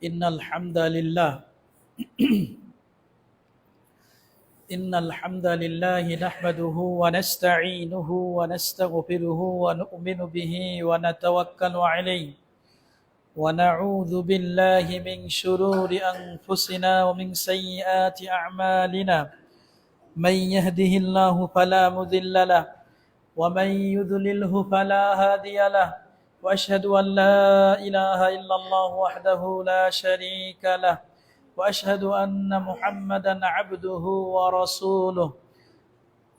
إن الحمد لله إن الحمد لله نحمده ونستعينه ونستغفره ونؤمن به ونتوكل عليه ونعوذ بالله من شرور أنفسنا ومن سيئات أعمالنا من يهده الله فلا مضل له ومن يضلله فلا هادي له وأشهد أن لا إله إلا الله وحده لا شريك له وأشهد أن محمدا عبده ورسوله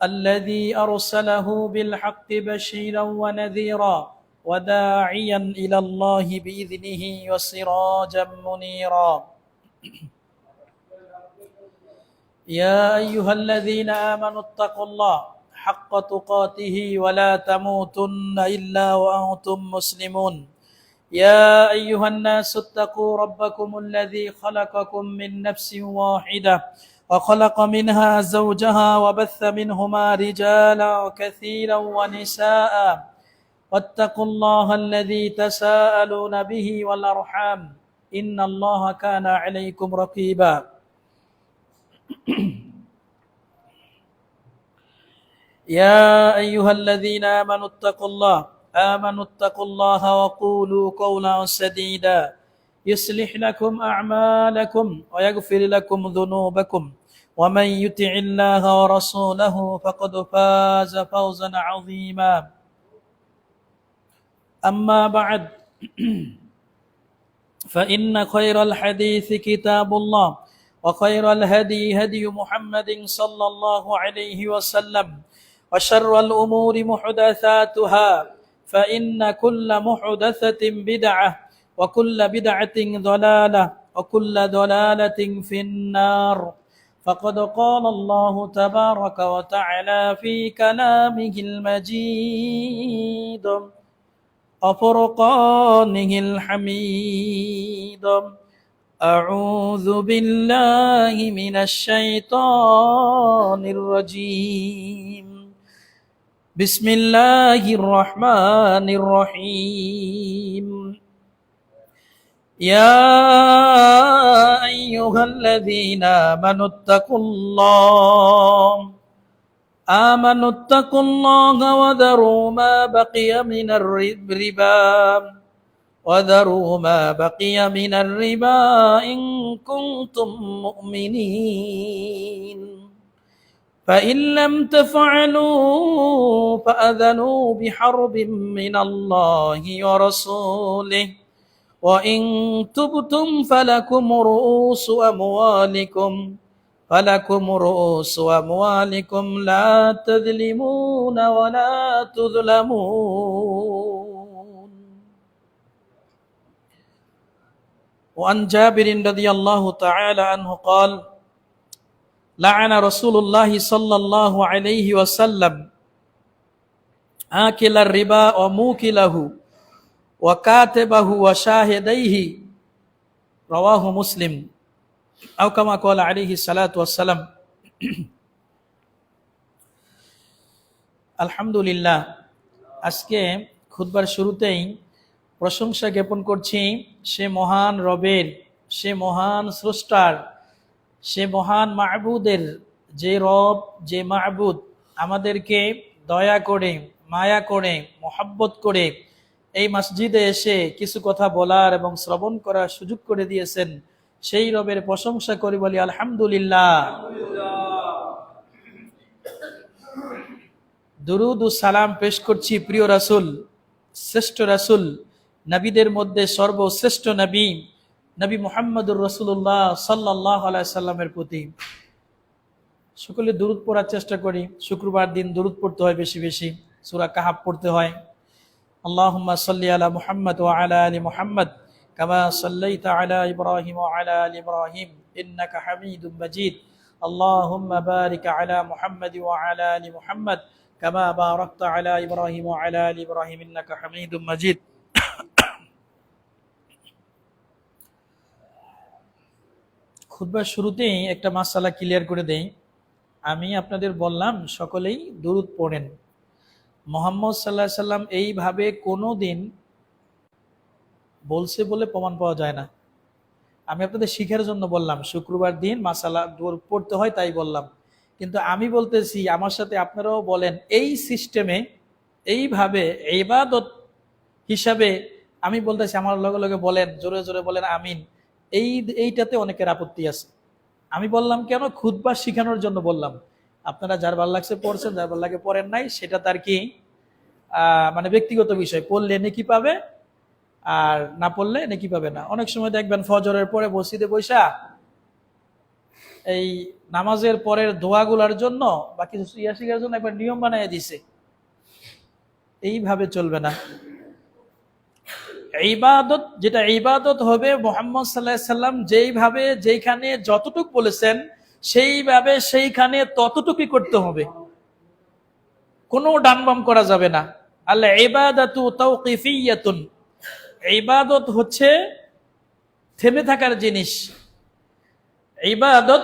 الذي أرسله بالحق بشيرا ونذيرا وداعيا إلى الله بإذنه وسراجا منيرا يا أيها الذين آمنوا اتقوا الله حق تقاته ولا تموتن إلا وأنتم مسلمون يا أيها الناس اتقوا ربكم الذي خلقكم من نفس واحدة وخلق منها زوجها وبث منهما رجالا كثيرا ونساء واتقوا الله الذي تساءلون به والأرحام إن الله كان عليكم رقيبا يا أيها الذين آمنوا اتقوا الله وقولوا قولا سديدا يصلح لكم أعمالكم ويغفر لكم ذنوبكم ومن يطع الله ورسوله فقد فاز فوزا عظيما أما بعد فإن خير الحديث كتاب الله وخير الهدي هدي محمد صلى الله عليه وسلم وشر الأمور محدثاتها فإن كل محدثة بدعة وكل بدعة ضلالة وكل ضلالة في النار فقد قال الله تبارك وتعالى في كلامه المجيد وفرقانه الحميد أعوذ بالله من الشيطان الرجيم بسم الله الرحمن الرحيم يا أيها الذين آمنوا اتقوا الله وذروا ما بقي من الربا إن كنتم مؤمنين فإن لم تفعلوا فأذنوا بحرب من الله ورسوله وإن تبتم فلكم رؤوس أموالكم لا تظلمون ولا تظلمون وعن جابر رضي الله تعالى عنه قال لعن رسول الله صلى الله عليه وسلم آكل الربا وموكله وكاتبه وشاهديه رواه مسلم أو كما قال عليه الصلاة والسلام আলহামদুলিল্লাহ আজকে খুতবার শুরুতেই প্রশংসা জ্ঞাপন করছি সে মহান রবের, সে মহান স্রষ্টার, সে মহান মাহবুদের, যে রব, যে মাহবুদ আমাদেরকে দয়া করে, মায়া করে, মোহাব্বত করে এই মসজিদে এসে কিছু কথা বলার এবং শ্রবণ করার সুযোগ করে দিয়েছেন। সেই রবের প্রশংসা করি, বলি আলহামদুলিল্লাহ। দুরুদ ও সালাম পেশ করছি প্রিয় রাসূল, শ্রেষ্ঠ রাসূল, নবীদের মধ্যে সর্বশ্রেষ্ঠ নবী নবী মুহাম্মদুর রাসূলুল্লাহ সাল্লাল্লাহু আলাইহি সাল্লামের প্রতি। সকলে দুরুদ পড়ার চেষ্টা করি। শুক্রবার দিন দুরুদ পড়তে হয় বেশি বেশি, সূরা কাহাফ পড়তে হয়। আল্লাহুম্মা সাল্লি আলা মুহাম্মদ ওয়া আলা আলি মুহাম্মদ কামা সাল্লাইতা আলা ইব্রাহিম ওয়া আলা আলি ইব্রাহিম ইন্নাকা হামিদুম মাজিদ। আল্লাহুম্মা বারিক আলা মুহাম্মদ ওয়া আলা আলি মুহাম্মদ কামা বারাকতা আলা ইব্রাহিম ওয়া আলা আলি ইব্রাহিম ইন্নাকা হামিদুম মাজিদ। খুতবার শুরুতেই একটা মাসালা ক্লিয়ার করে দেই। আমি আপনাদের বললাম সকলেই দুরুদ পড়েন। মুহাম্মদ সাল্লাল্লাহু আলাইহি সাল্লাম এইভাবে কোনো দিন বলছে বলে প্রমাণ পাওয়া যায় না। আমি আপনাদের শিখার জন্য বললাম, শুক্রবার দিন মাসালা পড়তে হয় তাই বললাম। কিন্তু আমি বলতেছি আমার সাথে আপনারাও বলেন এই সিস্টেমে, এইভাবে ইবাদত হিসাবে আমি বলতেছি, আমার লগে লগে বলেন, জোরে জোরে বলেন আমিন। এইটাতে অনেকের আপত্তি আছে। আমি বললাম কেন, খুতবা শিখানোর জন্য বললাম। আপনারা যার ভাল লাগছে পড়ছেন, যার ভাল লাগে পড়েন নাই, সেটা তার কি মানে ব্যক্তিগত বিষয়। পড়লে নেকি পাবে, আর না পড়লে নেকি পাবে না। অনেক সময় দেখবেন ফজরের পরে মসজিদে বৈশা এই নামাজের পরের দোয়াগুলার জন্য বা কিছু ইয়া শিখার জন্য একবার নিয়ম বানিয়ে দিছে। এইভাবে চলবে না। ইবাদত, যেটা ইবাদত হবে, মুহাম্মদ সাল্লাল্লাহু আলাইহি সাল্লাম যেইভাবে যেইখানে যতটুক বলেছেন সেইভাবে সেইখানে ততটুকুই করতে হবে, কোনো ডানবাম করা যাবে না। আল ইবাদাতু তাওকিফিয়াতুন, ইবাদত হচ্ছে থেমে থাকার জিনিস। ইবাদত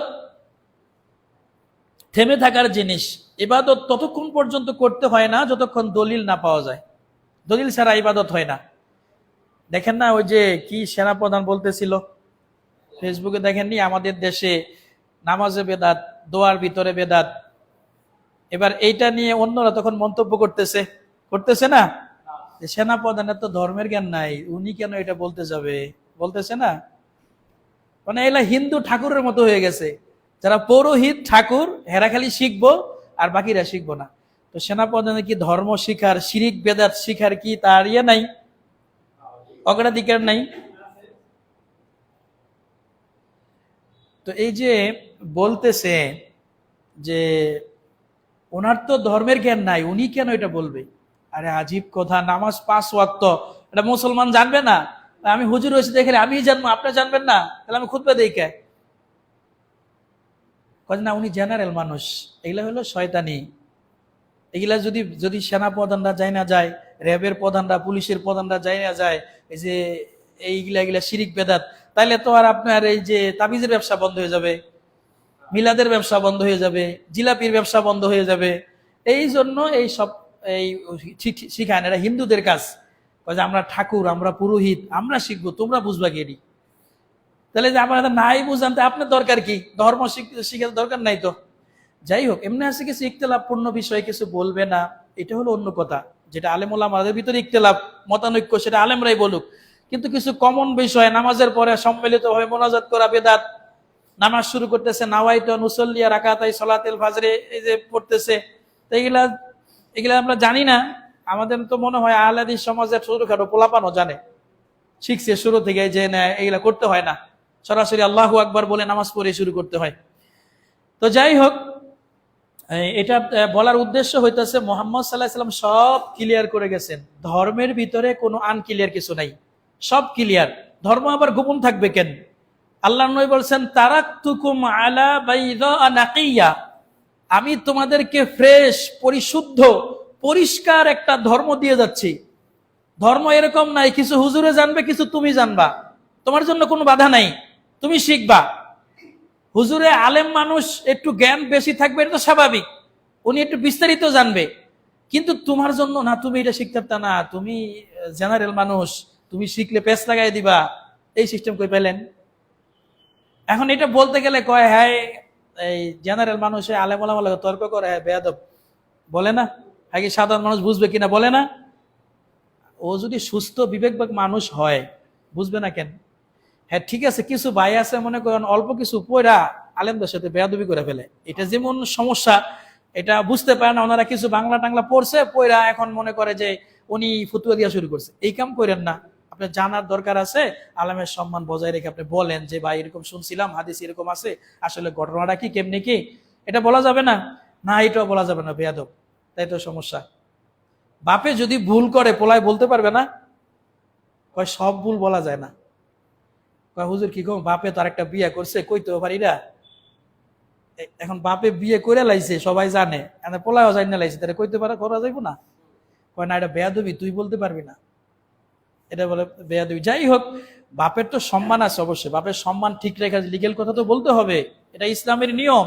থেমে থাকার জিনিস। ইবাদত ততক্ষণ পর্যন্ত করতে হয় না যতক্ষণ দলিল না পাওয়া যায়। দলিল ছাড়া ইবাদত হয় না। দেখেন না, ওই যে কি সেনাপ্রধান বলতেছিল ফেসবুকে, দেখেননি আমাদের দেশে নামাজে বেদাত, দোয়ার ভিতরে বেদাত। এবার এইটা নিয়ে অন্যরা তখন মন্তব্য করতেছে না, যে সেনাপ্রধানের তো ধর্মের জ্ঞান নাই, উনি কেন এটা বলতে যাবে, বলতেছে না। মানে এলা হিন্দু ঠাকুরের মতো হয়ে গেছে, যারা পৌরোহিত ঠাকুর হেরা খালি শিখবো আর বাকিরা শিখবো না। তো সেনাপ্রধানের কি ধর্ম শিখার, শিরিক বেদাত শিখার কি তার ইয়ে নাই, অগ্রাধিকার নাই? তো এই যে বলতেছে যে ওনার তো ধর্মের জ্ঞান নাই, উনি কেন এটা বলবে? আরে আজীব কথা, নামাজ 5 ওয়াক্ত এটা মুসলমান জানবে না? আমি হুজুর হয়েছে দেখে আমি জানবো, আপনি জানবেন না? তাহলে আমি খুতবা দেই কে? না, উনি জেনারেল মানুষ, এগুলা হলো শয়তানি। এগুলা যদি যদি সেনা প্রধানরা যাই না যায়, র্যাবের প্রধানরা, পুলিশের প্রধানরা যাই না যায়, এই যে এইগুলা শিরিক বেদাত, তাইলে তো আর আপনার এই যে তাবিজের ব্যবসা বন্ধ হয়ে যাবে, মিলাদের ব্যবসা বন্ধ হয়ে যাবে, জিলাপির ব্যবসা বন্ধ হয়ে যাবে। এই জন্য এই সব এই শিখান, এটা হিন্দুদের কাজ। আমরা ঠাকুর, আমরা পুরোহিত, আমরা শিখবো, তোমরা বুঝবা গেরি। তাহলে যে আপনার নাই বুঝান, আপনার দরকার কি? ধর্ম শিখার দরকার নাই তো। যাই হোক, এমনি আছে কিছু ইখতিলাফপূর্ণ বিষয়ে কিছু বলবে না, এটা হলো অন্য কথা। যেটা আলেম ওলামাদের ভিতরে ইখতিলাফ, মতানৈক্য, সেটা আলেমরাই বলুক। কিন্তু কিছু কমন বিষয়, নামাজের পরে সম্মিলিতভাবে মোনাজাত করা বেদাত, নামাজ শুরু করতেছে নাওয়াইতু নুসাল্লি রাকাতাই সালাতুল ফজরে, এই যে পড়তেছে, এগুলা এগুলা আমরা জানি না। আমাদের তো মনে হয় আহলে হাদিস সমাজের ছোটখাটো পোলাপানও জানে, শিখছে শুরু থেকে যে না, এগুলা করতে হয় না, সরাসরি আল্লাহু আকবার বলে নামাজ পড়ে শুরু করতে হয়। তো যাই হোক, এটা বলার উদ্দেশ্য হইতেছে মুহাম্মদ সাল্লাল্লাহু আলাইহি ওয়াসাল্লাম সব ক্লিয়ার করে গেছেন। ধর্মের ভিতরে কোনো আনক্লিয়ার কিছু নাই, সব ক্লিয়ার। ধর্ম আবার গোপন থাকবে কেন? আল্লাহর নবী বলছেন তারাকতুকুম আলা বাইদা নাকিয়া, আমি তোমাদেরকে ফ্রেশ, পরিশুদ্ধ, পরিষ্কার একটা ধর্ম দিয়ে যাচ্ছি। ধর্ম এরকম নাই কিছু হুজুরে জানবে, কিছু তুমি জানবা, তোমার জন্য কোনো বাধা নাই, তুমি শিখবা। হুজুরে আলেম মানুষ, একটু জ্ঞান বেশি থাকবে, এটা তো স্বাভাবিক, উনি একটু বিস্তারিত জানবে। কিন্তু তোমার জন্য না, তুমি এটা শিখতে পারতা না, তুমি জেনারেল মানুষ, তুমি শিখলে পেস লাগাই দিবা। এই সিস্টেম কই পেলেন? এখন এটা বলতে গেলে কয় হ্যাঁ এই জেনারেল মানুষ আলেম ওলামার লগে তর্ক করে, হ্যাঁ বেয়াদব, বলে না? হ্যাঁ কি সাধারণ মানুষ বুঝবে কিনা, বলে না? ও যদি সুস্থ বিবেকবান মানুষ হয়, বুঝবে না কেন? হ্যাঁ ঠিক আছে, কিছু ভাই আছে মনে করেন অল্প কিছু পয়রা আলেমদের সাথে বেয়াদবি করে ফেলে, এটা যেমন সমস্যা, এটা বুঝতে পারে না। ওনারা কিছু বাংলা টাংলা পড়ছে, পয়রা এখন মনে করে যে উনি ফতুয়া দিয়া শুরু করছে। এই কাম করেন না। আপনার জানার দরকার আছে, আলেমের সম্মান বজায় রেখে আপনি বলেন যে ভাই এরকম শুনছিলাম, হাদিস এরকম আছে, আসলে ঘটনাটা কি, কেমনি কি, এটা বলা যাবে না? না, এটাও বলা যাবে না, বেয়াদব। তাই তো সমস্যা। বাপে যদি ভুল করে পোলায় বলতে পারবে না? কয় সব ভুল বলা যায় না। হুজুর কি কম, বাপে তো আরেকটা বিয়ে করছে, কইতে পারি না। এখন বাপে বিয়ে করে লাইছে, সবাই জানে, পোলাও জানি না লাইছে, তাহলে কইতে পারা করা যাইব না? কয় না, এটা বেয়াদবি, তুই বলতে পারবি না, এটা বলে বেয়াদবি। যাই হোক, বাপের তো সম্মান আছে অবশ্যই, বাপের সম্মান ঠিক রেখে লিগেল কথা তো বলতে হবে, এটা ইসলামের নিয়ম।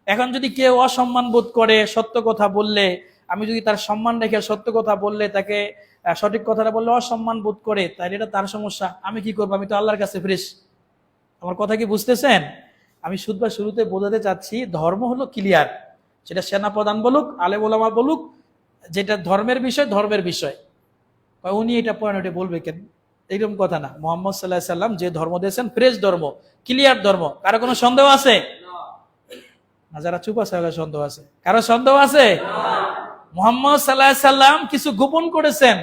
এখন যদি কেউ অসম্মান বোধ করে সত্য কথা বললে, আমি যদি তার সম্মান রেখে সত্য কথা বললে, তাকে সঠিক কথাটা বললে অসম্মান বোধ করে, তাহলে এটা তার সমস্যা। আমি কি করবো? আমি তো আল্লাহর কাছে ফ্রেশ, আমার কথা কি বুঝতেছেন? আমি শুরুতে বোঝাতে চাচ্ছি, ধর্ম হলো ক্লিয়ার। সেটা সেনাপ্রধান বলুক, আলেম ওলামা বলুক, যেটা ধর্মের বিষয়। উনি এটা পয়েন্ট ওটা বলবে কেন? এইরকম কথা না। মুহাম্মদ সাল্লাল্লাহু আলাইহি সাল্লাম যে ধর্ম দিয়েছেন, ফ্রেশ ধর্ম, ক্লিয়ার ধর্ম। কারো কোনো সন্দেহ আছে? না, যারা চুপ আছে সন্দেহ আছে। কারো সন্দেহ আছে? মুহাম্মদ সাল্লাল্লাহু আলাইহি সাল্লাম কিছু গোপন করেছেন,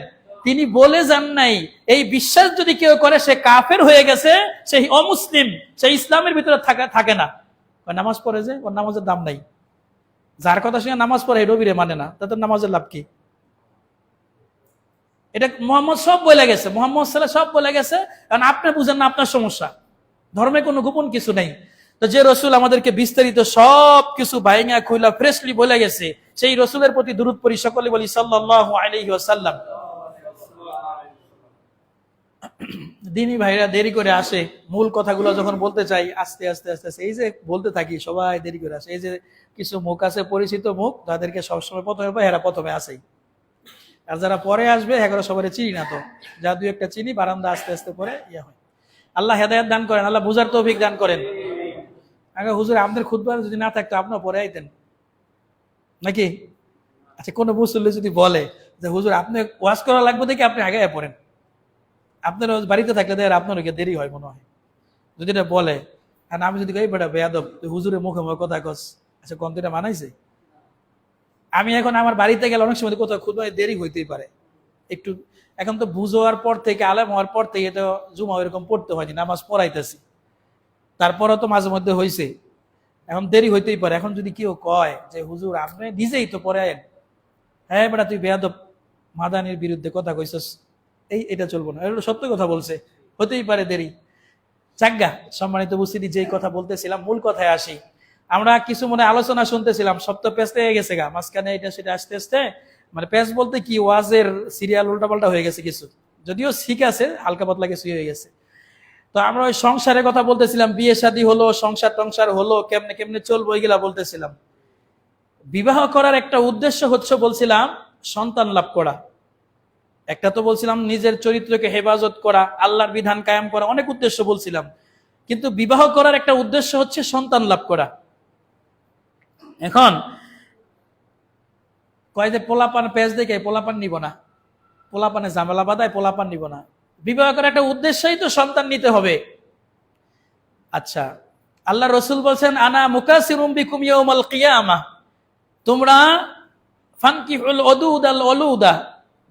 তিনি বলে যান নাই। এই বিশ্বাস যদি কেউ করে সে কাফের হয়ে গেছে, সে অমুসলিম, সে ইসলামের ভিতরে থাকে না। নামাজ পড়ে যে ওর নামাজের দাম নাই। যার কথা শুনে নামাজ পড়ে রবিরে মানে না, তাতে নামাজের লাভ কি? এটা মুহাম্মদ সব বলে গেছে, মুহাম্মদ সাল্লাল্লাহু সব বলে গেছে। কারণ আপনি বুঝেন না, আপনার সমস্যা। ধর্মে কোনো গোপন কিছু নেই। তো যে রসুল আমাদেরকে বিস্তারিত সব কিছু ভাইঙা খুইলা ফ্রেশলি বলে গেছে, সেই রসুলের প্রতি দুরূদ পড়ি, সকলে বলি সাল্লাল্লাহু আলাইহি ওয়াসাল্লাম। দিনী ভাইরা দেরি করে আসে, মূল কথাগুলো যখন বলতে চাই আস্তে আস্তে আস্তে আস্তে, এই যে বলতে থাকি সবাই দেরি করে আসে। এই যে কিছু মুখ আছে, পরিচিত মুখ, যাদেরকে সবসময় প্রথমে পাই, এরা প্রথমে আসেই। আর যারা পরে আসবে এগুলো সবাই চিনি না। তো যা দুই একটা চিনি, বারান্দা আস্তে আস্তে পরে ইয়ে হয়। আল্লাহ হেদায়েত দান করেন, আল্লাহ বুঝার তৌফিক দান করেন। আগে হুজুর আমাদের খুতবা যদি না থাকতো আপনার পরে আইতেন নাকি? আচ্ছা, কোনো মুসল্লি যদি বলে যে হুজুর আপনি ওয়াজ করা লাগবে দেখে আপনি আগে পড়েন, আপনার বাড়িতে থাকলে দেয় আপনার দেরি হয় মনে হয়, যদি এটা বলে। আর আমি যদি বেটা বেয়াদব, হুজুরের মুখে মুখে কথা কস, আচ্ছা কন্তিটা মানাইছে? আমি এখন আমার বাড়িতে গেলে অনেক সময় কোথাও খুতবায় দেরি হইতেই পারে একটু। এখন তো বুঝোয়ার পর থেকে, আলেম হওয়ার পর থেকে তো জুমা এরকম পড়তে হয়নি, নামাজ পড়াইতেছি, তারপরও তো মাঝে মধ্যে হয়েছে, এখন দেরি হইতেই পারে। এখন যদি কেউ কয় যে হুজুর আপনি নিজেই তো পরে আয়েন, হ্যাঁ বেটা তুই বেয়াদব, মাদানির বিরুদ্ধে কথা কইছস, এটা চলবো না। এটা সত্য কথা বলছে, হতেই পারে দেরি। চাজ্ঞা সম্মানিত উপস্থিতি, যেই কথা বলতেছিলাম, মূল কথায় আসি। আমরা কিছু মনে আলোচনা শুনতেছিলাম, সব তো পেঁচতে হয়ে গেছে গা মাঝখানে, এটা সেটা আস্তে আস্তে, মানে পেঁচ বলতে কি, ওয়াজের সিরিয়াল উল্টাপাল্টা হয়ে গেছে কিছু, যদিও ঠিক আছে, হালকা পাতলা কিছু হয়ে গেছে। তো আমরা ওই সংসারের কথা বলতেছিলাম, বিয়ে শাদী হলো, সংসার টংসার হলো, কেমনে কেমনে চলবো, এগুলা বলতেছিলাম। বিবাহ করার একটা উদ্দেশ্য হচ্ছে বলছিলাম সন্তান লাভ করা। একটা তো বলছিলাম নিজের চরিত্রকে হেফাজত করা, আল্লাহর বিধান কায়েম করা, অনেক উদ্দেশ্য বলছিলাম। কিন্তু বিবাহ করার একটা উদ্দেশ্য হচ্ছে সন্তান লাভ করা। এখন কয় যে পোলাপান পেঁচ দেখে পোলাপান নিব না, পোলাপানে ঝামেলা বাঁধায় পোলাপান নিব না। বিবাহ করার একটা উদ্দেশ্যই তো সন্তান নিতে হবে। আচ্ছা, আল্লাহ রসুল বলছেন আনা মুকাসিরুম বিকুম ইয়াউমাল কিয়ামাহ, তোমরা ফানকিহুল উদুদাল উলুদা,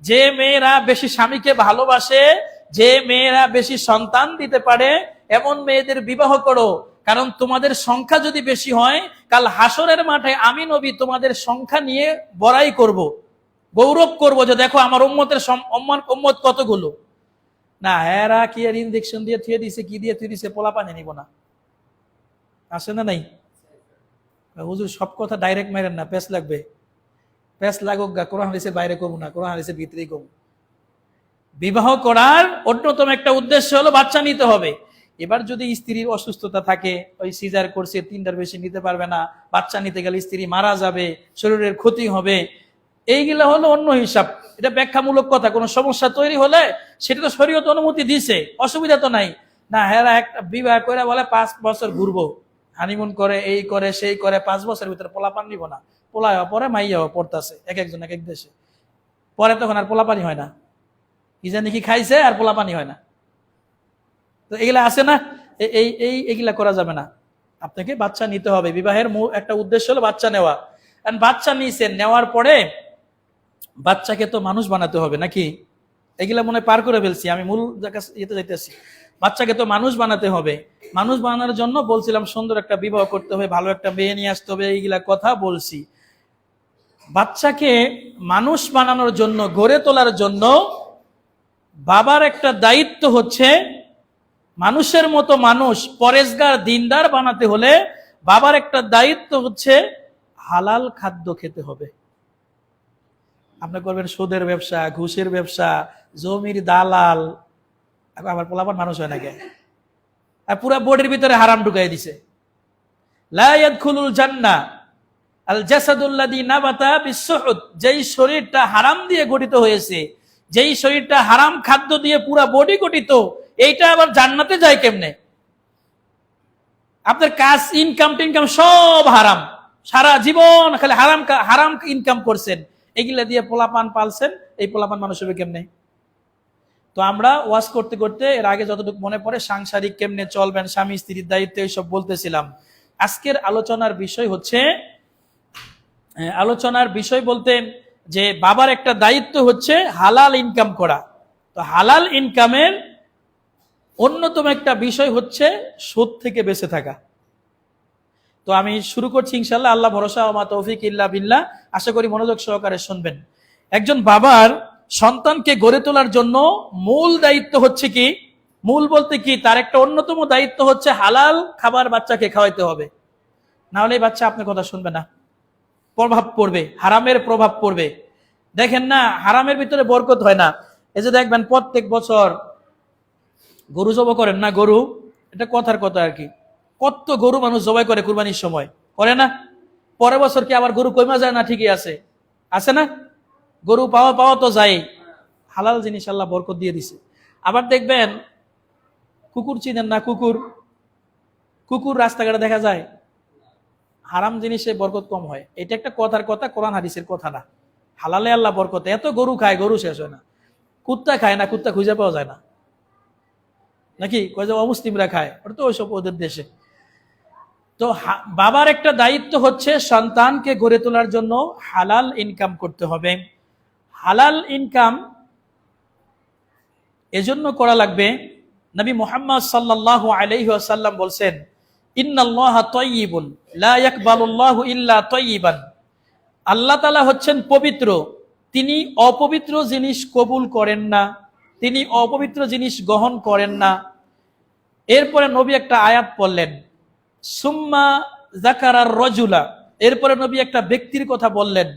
যে মেয়েরা বেশি স্বামীকে ভালোবাসে, যে মেয়েরা বেশি সন্তান দিতে পারে, এমন মেয়েদের বিবাহ করো। কারণ তোমাদের সংখ্যা যদি বেশি হয়, কাল হাসরের মাঠে আমি নবী তোমাদের সংখ্যা নিয়ে বড়াই করব, গৌরব করব, যে দেখো আমার উম্মত কতগুলো। না এরা কি আর ইনজেকশন দিয়ে থুয়ে দিছে, কি দিয়ে থুয়ে দিছে, পোলা পানি নিব না, আসে না নাই? হুজুর সব কথা ডাইরেক্ট মারেন না, পেস লাগবে, পেস লাগুক গা, কোরআন হাদিসের বাইরে করবো না, কোরআন হাদিসের ভিতরেই করবো। বিবাহ করার অন্যতম একটা উদ্দেশ্য হলো বাচ্চা নিতে হবে। এবার যদি স্ত্রীর অসুস্থতা থাকে, ওই সিজার করছে, 3টার বেশি নিতে পারবে না, বাচ্চা নিতে গেলে স্ত্রী মারা যাবে, শরীরের ক্ষতি হবে, এইগুলা হলো অন্য হিসাব। এটা ব্যাখ্যামূলক কথা। কোনো সমস্যা তৈরি হলে সেটা তো শরীয়ত অনুমতি দিছে, অসুবিধা তো নাই। না হেরা একটা বিবাহ করে বলে 5 বছর ঘুরবো, হানিমুন করে, এই করে সেই করে, 5 বছরের ভিতরে পোলাপান নিব না। পোলাও পরে মাইয়াও পড়তেছে, এক একজন এক এক দেশে, পরে তখন আর পোলাপানি হয় না, কি জানি কি খাইছে আর পোলাপানি হয় না। তো এগুলা আছে না, এইগুলা করা যাবে না। আপনাকে বাচ্চা নিতে হবে। বিবাহের একটা উদ্দেশ্য হলো বাচ্চা নেওয়া। বাচ্চা নিয়েছেন, নেওয়ার পরে বাচ্চাকে তো মানুষ বানাতে হবে নাকি? এগুলা মনে পার করে ফেলছি, আমি মূল ইয়েতে যাইতেছি। বাচ্চাকে তো মানুষ বানাতে হবে। মানুষ বানানোর জন্য বলছিলাম সুন্দর একটা বিবাহ করতে হবে, ভালো একটা মেয়ে নিয়ে আসতে হবে, এইগুলা কথা বলছি। বাচ্চাকে মানুষ বানানোর জন্য, গড়ে তোলার জন্য বাবার একটা দায়িত্ব হচ্ছে, মানুষের মতো মানুষ পরেশগার দিনদার বানাতে হলে বাবার একটা দায়িত্ব হচ্ছে হালাল খাদ্য খেতে হবে। আপনি করবেন সুদের ব্যবসা, ঘুষের ব্যবসা, জমির দালাল, আবার পোলাপান মানুষ হয় নাকি? আর পুরা বডির ভিতরে হারাম ঢুকাই দিছে। লা ইয়াদখুলুল জান্নাহ আল জাসাদুল্লাযী নাবাতা বিসসুহুদ, যেই শরীরটা হারাম দিয়ে গঠিত হয়েছে, যেই শরীরটা হারাম খাদ্য দিয়ে পুরা বডি গঠিত, এইটা আবার জান্নাতে যায় কেমনে? আপনার কাজ, ইনকাম টিনকাম সব হারাম, সারা জীবন খালি হারাম হারাম ইনকাম করছেন, এগুলা দিয়ে পোলাপান পালছেন, এই পোলাপান মানুষ হবে কেমনে? তো আমরা ওয়াজ করতে করতে এর আগে যতটুকু মনে পড়ে সাংসারিক কেমনে চলবেন, স্বামী স্ত্রীর দায়িত্ব এইসব বলতেছিলাম। আজকের আলোচনার বিষয় হচ্ছে, আলোচনার বিষয় বলতে যে বাবার একটা দায়িত্ব হচ্ছে হালাল ইনকাম করা। তো হালাল ইনকামের অন্যতম একটা বিষয় হচ্ছে সুদ থেকে বেঁচে থাকা। তো আমি শুরু করছি ইনশাআল্লাহ, আল্লাহ ভরসা ওয়া মা তৌফিক ইল্লা বিল্লাহ। আশা করি মনোযোগ সহকারে শুনবেন। একজন বাবার সন্তানকে গড়ে তোলার জন্য মূল দায়িত্ব হচ্ছে কি, মূল বলতে কি, তার একটা অন্যতম দায়িত্ব হচ্ছে হালাল খাবার বাচ্চাকে খাওয়াইতে হবে, না হলে বাচ্চা আপনার কথা শুনবে না, প্রভাব পড়বে, হারামের প্রভাব পড়বে। দেখেন না, হারামের ভিতরে বরকত হয় না। এই যে দেখবেন প্রত্যেক বছর গরু জবাই করেন না, গরু, এটা কথার কথা আর কি, কত গরু মানুষ জবাই করে কুরবানির সময়, করে না? পরের বছর কি আবার গরু কইমা যায় না? ঠিকই আছে, আছে না? গরু পাওয়া পাওয়া তো যায়, হালাল জিনিস আল্লাহ বরকত দিয়ে দিছে। আবার দেখবেন কুকুর, চিনেন না কুকুর? কুকুর রাস্তাঘাটে দেখা যায়, হারাম জিনিসে বরকত কম হয়। এটা একটা কথার কথা, কোরআন হাদিসের কথা না। হালালে আল্লাহ বরকত, এত গরু খায়, গরু শেষ হয় না। কুত্তা খায় না, কুত্তা খুঁজে পাওয়া যায় না, নাকি? কয় যে অমুসলিমরা খায়, ওটা তো ওইসব ওদের দেশে। তো বাবার একটা দায়িত্ব হচ্ছে সন্তানকে গড়ে তোলার জন্য হালাল ইনকাম করতে হবে। হালাল ইনকাম এজন্য করা লাগবে, নবী মুহাম্মদ সাল্লাল্লাহু আলাইহি ওয়াসাল্লাম বলছেন, ইন্নাল্লাহা তাইয়্যিবুন লা ইয়াকবালুল্লাহু ইল্লা তাইয়্যিবান। আল্লাহ তাআলা হচ্ছেন পবিত্র, তিনি অপবিত্র জিনিস কবুল করেন না, তিনি অপবিত্র জিনিস গ্রহণ করেন না। এরপরে নবী একটা আয়াত পড়লেন, সুম্মা যাকারার রাজুলা, এরপরে নবী একটা ব্যক্তির কথা বললেন।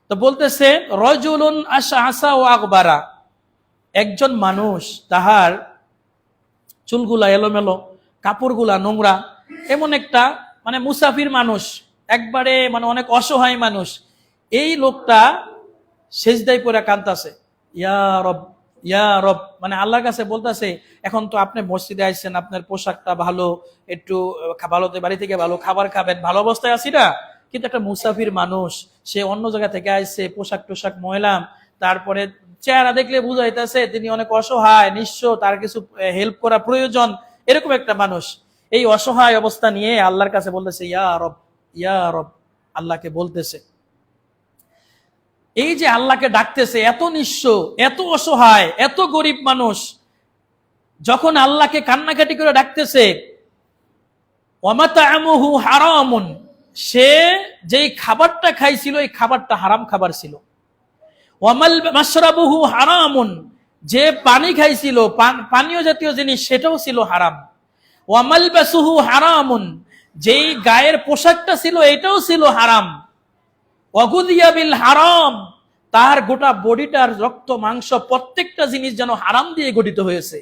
তো বলতেছে রাজুলুন আশআসা ওয়া আগবারা, একজন মানুষ, তাহার চুলগুলা এলোমেলো, কাপড়গুলা নোংরা, এমন একটা মানে মুসাফির মানুষ, একবারে মানে অনেক অসহায় মানুষ। এই লোকটা সেজদায় পড়ে কাঁদতাছে, ইয়া রব, ইয়া রব, মানে আল্লাহর কাছে বলতেছে, এখন তো আপনি মসজিদে আসছেন, আপনার পোশাকটা ভালো, একটু ভালোতে বাড়ি থেকে ভালো খাবার খাবেন, ভালো অবস্থায় আছি না, কিন্তু একটা মুসাফির মানুষ, সে অন্য জায়গা থেকে আসছে, পোশাক টোশাক ময়লাম, তারপরে চেহারা দেখলে বুঝাইতেছে তিনি অনেক অসহায়, নিঃস্ব, তার কিছু হেল্প করা প্রয়োজন, এরকম একটা মানুষ। এই অসহায় অবস্থা নিয়ে আল্লাহর কাছে বলতেছে, ইয়া রব, ইয়া রব, আল্লাহকে বলতেছে। এই যে আল্লাহকে ডাকতেছে, এত নিঃস্ব, এত অসহায়, এত গরিব মানুষ, যখন আল্লাহকে কান্নাকাটি করে ডাকতেছে, ওয়ামাতা'আমুহু হারামুন, সে যেই খাবারটা খাইছিল এই খাবারটা হারাম খাবার ছিল। ওয়ামাল মাশরাবুহু হারামুন, যে পানি খাইছিল, পানীয় জাতীয় জিনিস, সেটাও ছিল হারাম। ওয়ামালবাসুহু হারামুন, যেই গায়ের পোশাকটা ছিল এটাও ছিল হারাম। ওয়াগুযিয়া বিল হারাম, তার গোটা বডিটার রক্ত মাংস প্রত্যেকটা জিনিস যেন হারাম দিয়ে গঠিত হয়েছে।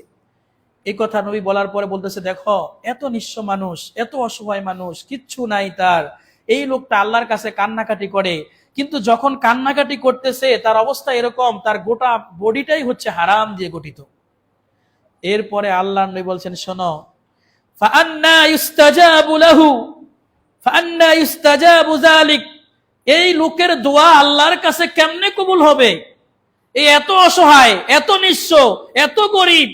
এই কথা নবী বলার পরে বলতেছে, দেখো এত নিঃস্ব মানুষ, এত অসহায় মানুষ, কিচ্ছু নাই তার, এই লোকটা আল্লাহর কাছে কান্নাকাটি করে, কিন্তু যখন কান্নাকাটি করতেছে তার অবস্থা এরকম, তার গোটা বডিটাই হচ্ছে হারাম দিয়ে গঠিত। এরপরে আল্লাহ নবী বলছেন, শোনো, ফাআন্না ইউস্তাজাবু লাহু, ফাআন্না ইউস্তাজাবু যালিক, এই লোকের দোয়া আল্লাহর কাছে কেমনে কবুল হবে? এই এত অসহায়, এত নিঃস্ব, এত গরিব,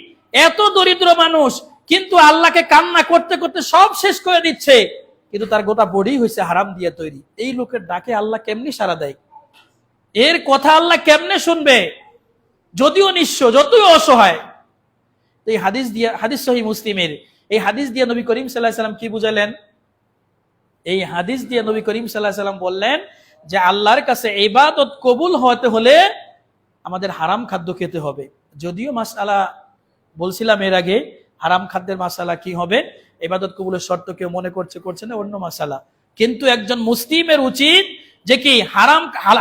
এত দরিদ্র মানুষ, কিন্তু আল্লাহকে কান্না করতে করতে সব শেষ করে দিচ্ছে, কিন্তু তার গোটা বডি হয়েছে হারাম দিয়ে তৈরি। এই লোকের ডাকে আল্লাহ কেমনি সাড়া দেয়? এর কথা আল্লাহ কেমনে শুনবে? যদিও নিঃস্ব, যতই অসহায়। এই হাদিস দিয়ে, হাদিস সহিহ মুসলিমের, এই হাদিস দিয়ে নবী করিম সাল্লাল্লাহু আলাইহি ওয়াসাল্লাম কি বুঝালেন? এই হাদিস দিয়ে নবী করিম সাল্লাল্লাহু আলাইহি ওয়াসাল্লাম বললেন যে আল্লাহর কাছে ইবাদত কবুল হতে হলে আমাদের হারাম খাদ্য খেতে হবে। যদিও মাসআলা বলছিলাম এর আগে, হারাম খাদ্যের মাসআলা কি হবে, ইবাদত কবুলের শর্ত কেউ মনে করছে না, অন্য মাসআলা। কিন্তু একজন মুসলিমের উচিত যে কি,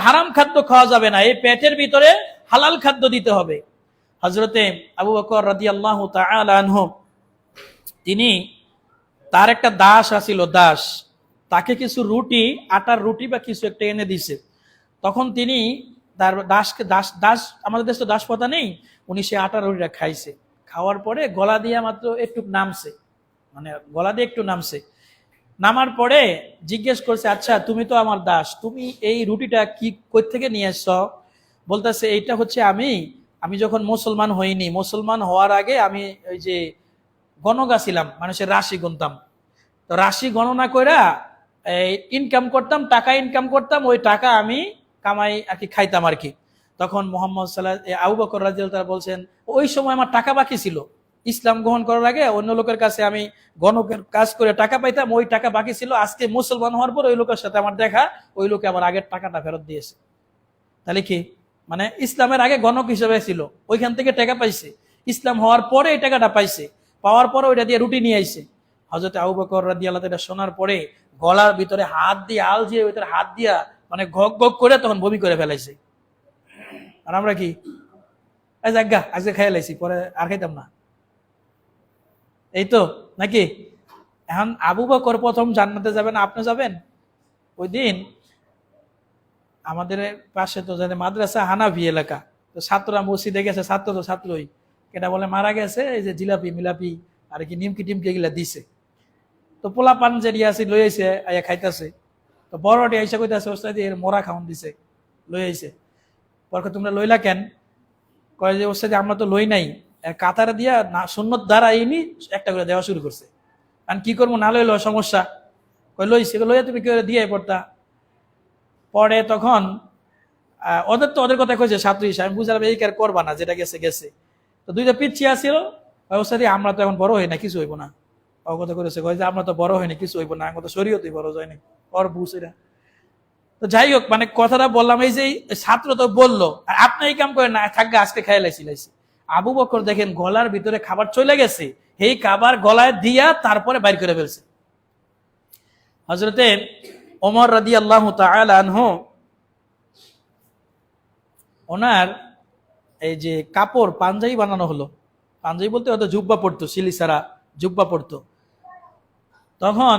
হারাম খাদ্য খাওয়া যাবে না, এই পেটের ভিতরে হালাল খাদ্য দিতে হবে। হযরতে আবু বকর রাদিয়াল্লাহু তাআলা আনহু, তিনি, তার একটা দাস আছিল, দাস, তাকে কিছু রুটি, আটার রুটি বা কিছু একটা এনে দিছে। তখন তিনি তার দাসকে, দাস আমাদের দেশে তো দাস প্রথা নেই, উনি সে আটার রুটিটা খাইছে, খাওয়ার পরে গলা দিয়ে মাত্র একটু নামছে, মানে গলা দিয়ে একটু নামছে। নামার পরে জিজ্ঞেস করছে, আচ্ছা তুমি তো আমার দাস, তুমি এই রুটিটা কি কই থেকে নিয়ে এসছো? বলতেছে এইটা হচ্ছে আমি আমি যখন মুসলমান হইনি, মুসলমান হওয়ার আগে আমি ওই যে গণগা ছিলাম, মানুষের রাশি গুনতাম। তো রাশি গণনা কইরা ইনকাম করতাম, টাকা ইনকাম করতাম, ওই টাকা আমি কামাই আর কি খাইতাম আর কি। তখন মোহাম্মদ আবু বকর রাদিয়াল্লাহু তাআলা বলছেন, ওই সময় আমার টাকা বাকি ছিল, ইসলাম গ্রহণ করার আগে অন্য লোকের কাছে আমি গণকের কাজ করে টাকা পাইতাম, ওই টাকা বাকি ছিল, আজকে মুসলমান হওয়ার পর ওই লোকের সাথে আমার দেখা, ওই লোকে আমার আগের টাকাটা ফেরত দিয়েছে। তাহলে কি মানে ইসলামের আগে গণক হিসেবে ছিল, ওইখান থেকে টাকা পাইছে, ইসলাম হওয়ার পরে এই টাকাটা পাইছে, পাওয়ার পরে ওইটা দিয়ে রুটি নিয়ে আইছে। হযরত আবু বকর রাদিয়াল্লাহু তাআলা এটা শোনার পরে গলার ভিতরে হাত দিয়ে আল দিয়ে ভিতরে হাত দিয়া মানে ঘক ঘক করে তখন বমি করে ফেলাইছে। আর আমরা কি আজকে খাইয়া লাইছি, পরে আর খাইতাম না, এই তো নাকি? এখন আবু বকর প্রথম জান্নাতে যাবেন, আপনি যাবেন? ওই দিন আমাদের পাশে তো জানে মাদ্রাসা হানাফি এলাকা, তো ছাত্ররা মসজিদে গেছে, ছাত্র তো ছাত্রই, কেটা বলে মারা গেছে, এই যে জিলাপি মিলাপি আর কি নিমকি টিমকি এগুলা দিছে। তো পোলা পান যে আছে লই আইছে, আইয়া খাইতেছে। তো বড়টি আইসা কইতাছে, ওস্তাদ এর মোরা খাওয়ান দিছে, লই আইছে। পর তোমরা লইলা কেন? কয় যে ওস্তাদ আমরা তো লই নাই, কাতারে দিয়া না সুন্নত দ্বারা আইনি একটা করে দেওয়া শুরু করছে, কারণ কি করবো, না লইলো সমস্যা। কই লইছে, লইয়া তুমি কি করে দিয়ে পড়তা? পরে তখন ওদের তো ওদের কথা কইছে ছাত্র হিসাবে, আমি বুঝলাম এই কার করবা না, যেটা গেছে গেছে। তো দুইটা পিছিয়ে আসছিল, ওস্তাদ আমরা তো এখন বড় হই না, কিছু হইব না। ও কথা করেছে, কয় যে আমরা তো বড় হইনি, কিছু হইব না, আমরা তো শরীয়তই বড় যায়নি, ওর বুঝ এরা। তো যাই হোক, মানে কথাটা বললাম এই যে ছাত্র তো বললো, আর আপনি এই কাম করেন না, থাকবে আজকে খাই লাইছি। আবু বকর দেখেন গলার ভিতরে খাবার চলে গেছে, এই খাবার গলায় দিয়া তারপরে বাইর করে ফেলছে। হযরতে ওমর রাদিয়াল্লাহু তাআলা আনহু ওনার এই যে কাপড় পাঞ্জাবি বানানো হলো, পাঞ্জাবি বলতে হয়তো জুব্বা পড়তো, সিলি ছাড়া জুব্বা পড়তো। তখন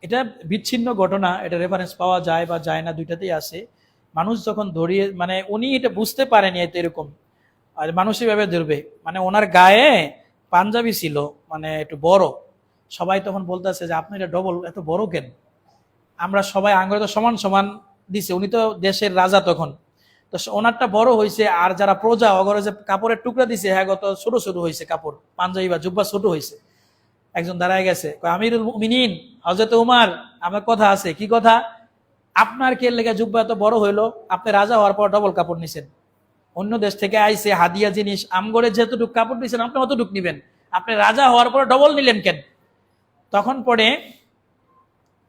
এটা বিচ্ছিন্ন ঘটনা, এটা রেফারেন্স পাওয়া যায় বা যায় না, দুইটাতেই আছে। মানুষ যখন ধরিয়ে মানে উনি এটা বুঝতে পারেনি এত এরকম, আর মানুষ এভাবে ধরবে, মানে ওনার গায়ে পাঞ্জাবি ছিল মানে একটু বড়। সবাই তখন বলতেছে যে আপনি এটা ডবল এত বড় কেন? আমরা সবাই আঙ্গুলে তো সমান সমান দিছে, উনি তো দেশের রাজা তখন, তো ওনারটা বড় হয়েছে, আর যারা প্রজা অগরে যে কাপড়ের টুকরা দিছে হ্যাঁ গত ছোট ছোট হয়েছে, কাপড় পাঞ্জাবি বা জুব্বা ছোট হয়েছে। একজন দাঁড়ায় গেছে, আমিরুল মুমিনিন হযরত উমর, আমার কথা আছে। কি কথা? আপনার কে লেগে জুব্বা এত বড় হইলো? আপনি রাজা হওয়ার পর ডবল কাপড় নিছেন, অন্য দেশ থেকে আইছে হাদিয়া জিনিস, আমগরে যেতটুক কাপড় দিচ্ছেন আপনি অতটুক নিবেন, আপনি রাজা হওয়ার পর ডবল নিলেন কেন? তখন পরে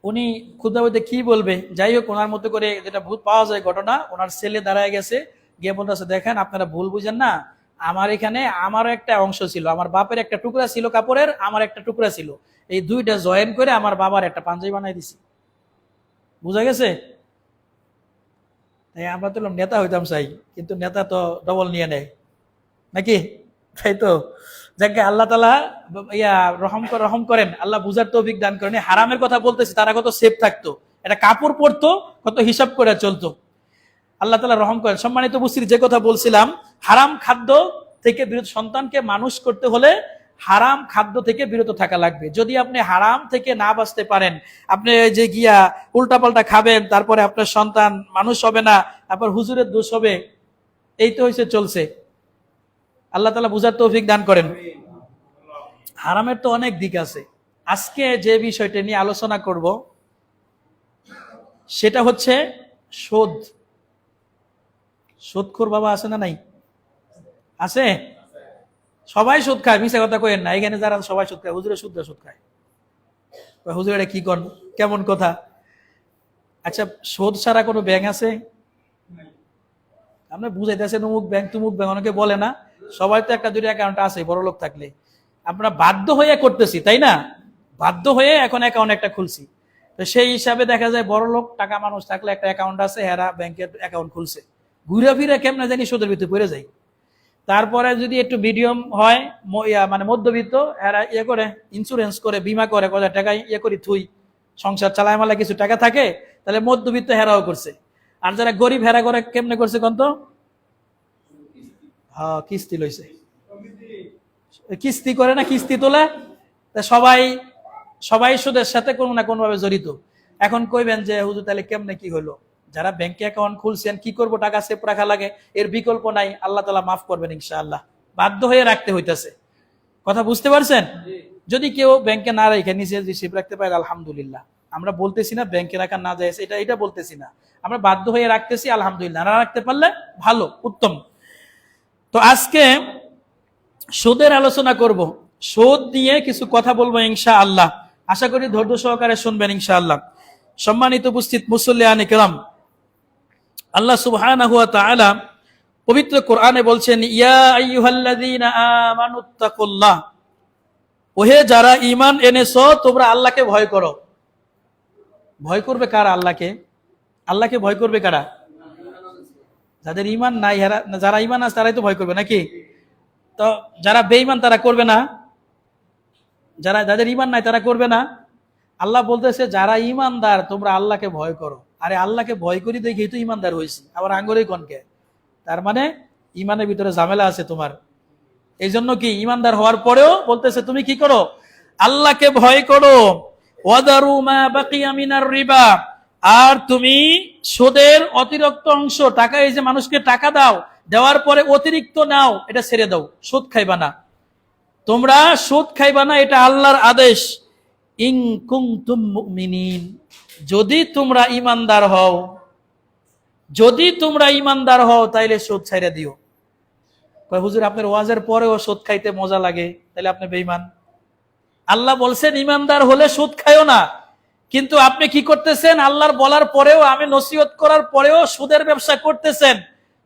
উনি খুদা বইতে কি বলবে, যাই হোক ওনার মতো করে যেটা ভূত পাওয়া যায় ঘটনা, ওনার ছেলে দাঁড়ায় গেছে, গিয়ে বলতেছে দেখেন আপনারা ভুল বুঝেন না, আমার এখানে আমারও একটা অংশ ছিল, আমার বাপের একটা টুকরা ছিল কাপড়ের, আমার একটা টুকরা ছিল, এই দুইটা জয়েন করে আমার বাবার একটা পাঞ্জাবি বানাই দিছি। বুঝা গেছে? তাই আমরা তো নেতা হইতাম চাই, কিন্তু নেতা তো ডবল নিয়ে নেয় নাকি, তাই তো? যাকে আল্লাহ তাআলা রহম করেন, আল্লাহ বুঝার তৌফিক দান করেন। হারামের কথা বলতেছি, তারা কত সেফ থাকতো, এটা কাপড় পরতো, কত হিসাব করে চলতো। আল্লাহ তাআলা রহম করেন। সম্মানিত উপস্থিতি, যে কথা বলছিলাম, হারাম খাদ্য থেকে বিরত, সন্তানকে মানুষ করতে হলে হারাম খাদ্য থেকে বিরত থাকা লাগবে। যদি আপনি হারাম থেকে না বাঁচতে পারেন, আপনি যে গিয়া উল্টাপাল্টা খাবেন, তারপরে আপনার সন্তান মানুষ হবে না, তারপর হুজুরের দোষ হবে, এই তো হয়েছে চলছে। আল্লাহ তাআলা বুঝার তৌফিক দান করেন। হারামের তো অনেক দিক আছে। আজকে যে বিষয়টা নিয়ে আলোচনা করব সেটা হচ্ছে সুদ। সুদখোর বাবা আছে না নাই? আছে? সবাই সুদ খায়, মিশা কথা কইেন না, এখানে যারা সবাই সুদ খায়, হুজুরে সুদ খায়। হুজুর এটা কি কন, কেমন কথা? আচ্ছা, সুদ ছাড়া কোনো ব্যাংক আছে? আপনি বুঝাইতেছেন অমুক ব্যাংক তুমুক ব্যাংক, অনেকে বলে না, সবাই তো একটা দুটো অ্যাকাউন্ট আছে বড় লোক থাকলে। আমরা বাধ্য হয়ে করতেছি, তাই না? বাধ্য হয়ে এখন অ্যাকাউন্ট একটা খুলছি, তো সেই হিসাবে দেখা যায় বড় লোক টাকা মানুষ থাকলে একটা অ্যাকাউন্ট আছে, এরা ব্যাংকের অ্যাকাউন্ট খুলছে, ঘুরে ফিরে কেমনে জানি সুদের ভিতরে পড়ে যায়। তারপরে যদি একটু মিডিয়াম হয়, মানে মধ্যবিত্ত, এরা করে ইন্স্যুরেন্স করে, বীমা করে, কত টাকা করি থুই, সংসার চালায় মালা কিছু টাকা থাকে, তাহলে মধ্যবিত্ত হেরাও করছে। আর যারা গরিব হেরা করে কেমনে করছে কন্ত? হ্যাঁ, কিস্তি লইছে। কিস্তি করে না, কিস্তি তোলে, তা সবাই সবাই সুদের সাথে কোনো না কোনো ভাবে জড়িত। এখন কইবেন যে হুজুর তাহলে কেমনে কি হলো? যারা ব্যাংকে অ্যাকাউন্ট খুলছেন কি করব, টাকা সেভ রাখা লাগে, এর বিকল্প নাই, আল্লাহ তাআলা মাফ করবেন ইনশাআল্লাহ, বাধ্য হয়ে রাখতে হইতাছে। কথা বুঝতে পারছেন? যদি কেউ ব্যাংকে না রেখে নিচে যে সেভ রাখতে পারে আলহামদুলিল্লাহ, আমরা বলতেছি না ব্যাংকে রাখা না যায়, এটা বলতেছি না, আমরা বাধ্য হয়ে রাখতেছি আলহামদুলিল্লাহ, না রাখতে পারলে ভালো, উত্তম। তো আজকে সুদের আলোচনা করব, সুদ নিয়ে কিছু কথা বলবো ইনশাআল্লাহ, আশা করি ধৈর্য সহকারে শুনবেন ইনশাআল্লাহ। সম্মানিত উপস্থিত মুসল্লিয়ানে কেরাম, আল্লাহ সুবহানাহু ওয়া তাআলা পবিত্র কোরআনে বলছেন, ইয়া আইয়ুহাল্লাযীনা আমানুত্তাকুল্লাহ, ওহে যারা ঈমান এনেছো তোমরা আল্লাহকে ভয় করো। ভয় করবে কারা? আল্লাহকে। আল্লাহকে ভয় করবে কারা? যাদের ঈমান নাই, যারা ঈমান আছে তারাই তো ভয় করবে নাকি? তো যারা বেঈমান তারা করবে না? যাদের ঈমান নাই তারা করবে না? আল্লাহ বলতেছে যারা ঈমানদার তোমরা আল্লাহকে ভয় করো। আরে আল্লাহকে ভয় করি দেখি তো ঈমানদার হয়েছি, আবার আঙ্গুরে কনকে, তার মানে ঈমানের ভিতরে ঝামেলা আছে তোমার। এই জন্য কি ঈমানদার হওয়ার পরেও বলতেছে তুমি কি করো? আল্লাহকে ভয় করো। ওয়াদারু মা বাকিয়া মিনার রিবা, আর তুমি সুদের অতিরিক্ত অংশ, টাকা, এই যে মানুষকে টাকা দাও, দেওয়ার পরে অতিরিক্ত নাও, এটা ছেড়ে দাও, সুদ খাইবা না, তোমরা সুদ খাইবা না, এটা আল্লাহর আদেশ। ইন কুনতুম মুমিনিন, যদি তোমরা ঈমানদার হও, যদি তোমরা ঈমানদার হও তাইলে সুদ ছাইড়া দিও। কয় হুজুর আপনার ওয়াজের পরেও সুদ খাইতে মজা লাগে, তাহলে আপনি বেঈমান। আল্লাহ বলছেন ঈমানদার হলে সুদ খাইও না, কিন্তু আপনি কি করতেছেন? আল্লাহর বলার পরেও, আমি নসিহত করার পরেও সুদের ব্যবসা করতেছেন,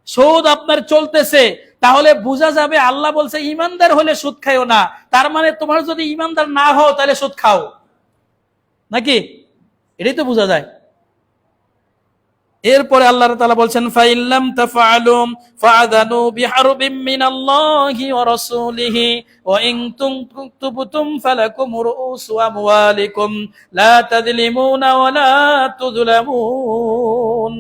সুদ আপনার চলতেছে, তাহলে বোঝা যাবে আল্লাহ বলছে ঈমানদার হলে সুদ খাইও না, তার মানে তোমার যদি ঈমানদার না হও তাহলে সুদ খাও নাকি? এটাই তো বোঝা যায়। এরপরে আল্লাহ তাআলা বলছেন, ফাইল্লাম তাফআলু ফাআযানু বিহারবিম মিনাল্লাহি ওয়া রাসূলিহি ওয়া ইন তুবতুম ফালাকুম রুউসু আমওয়ালিকুম লা তাযলিমুনা ওয়া লা তুযলামুন।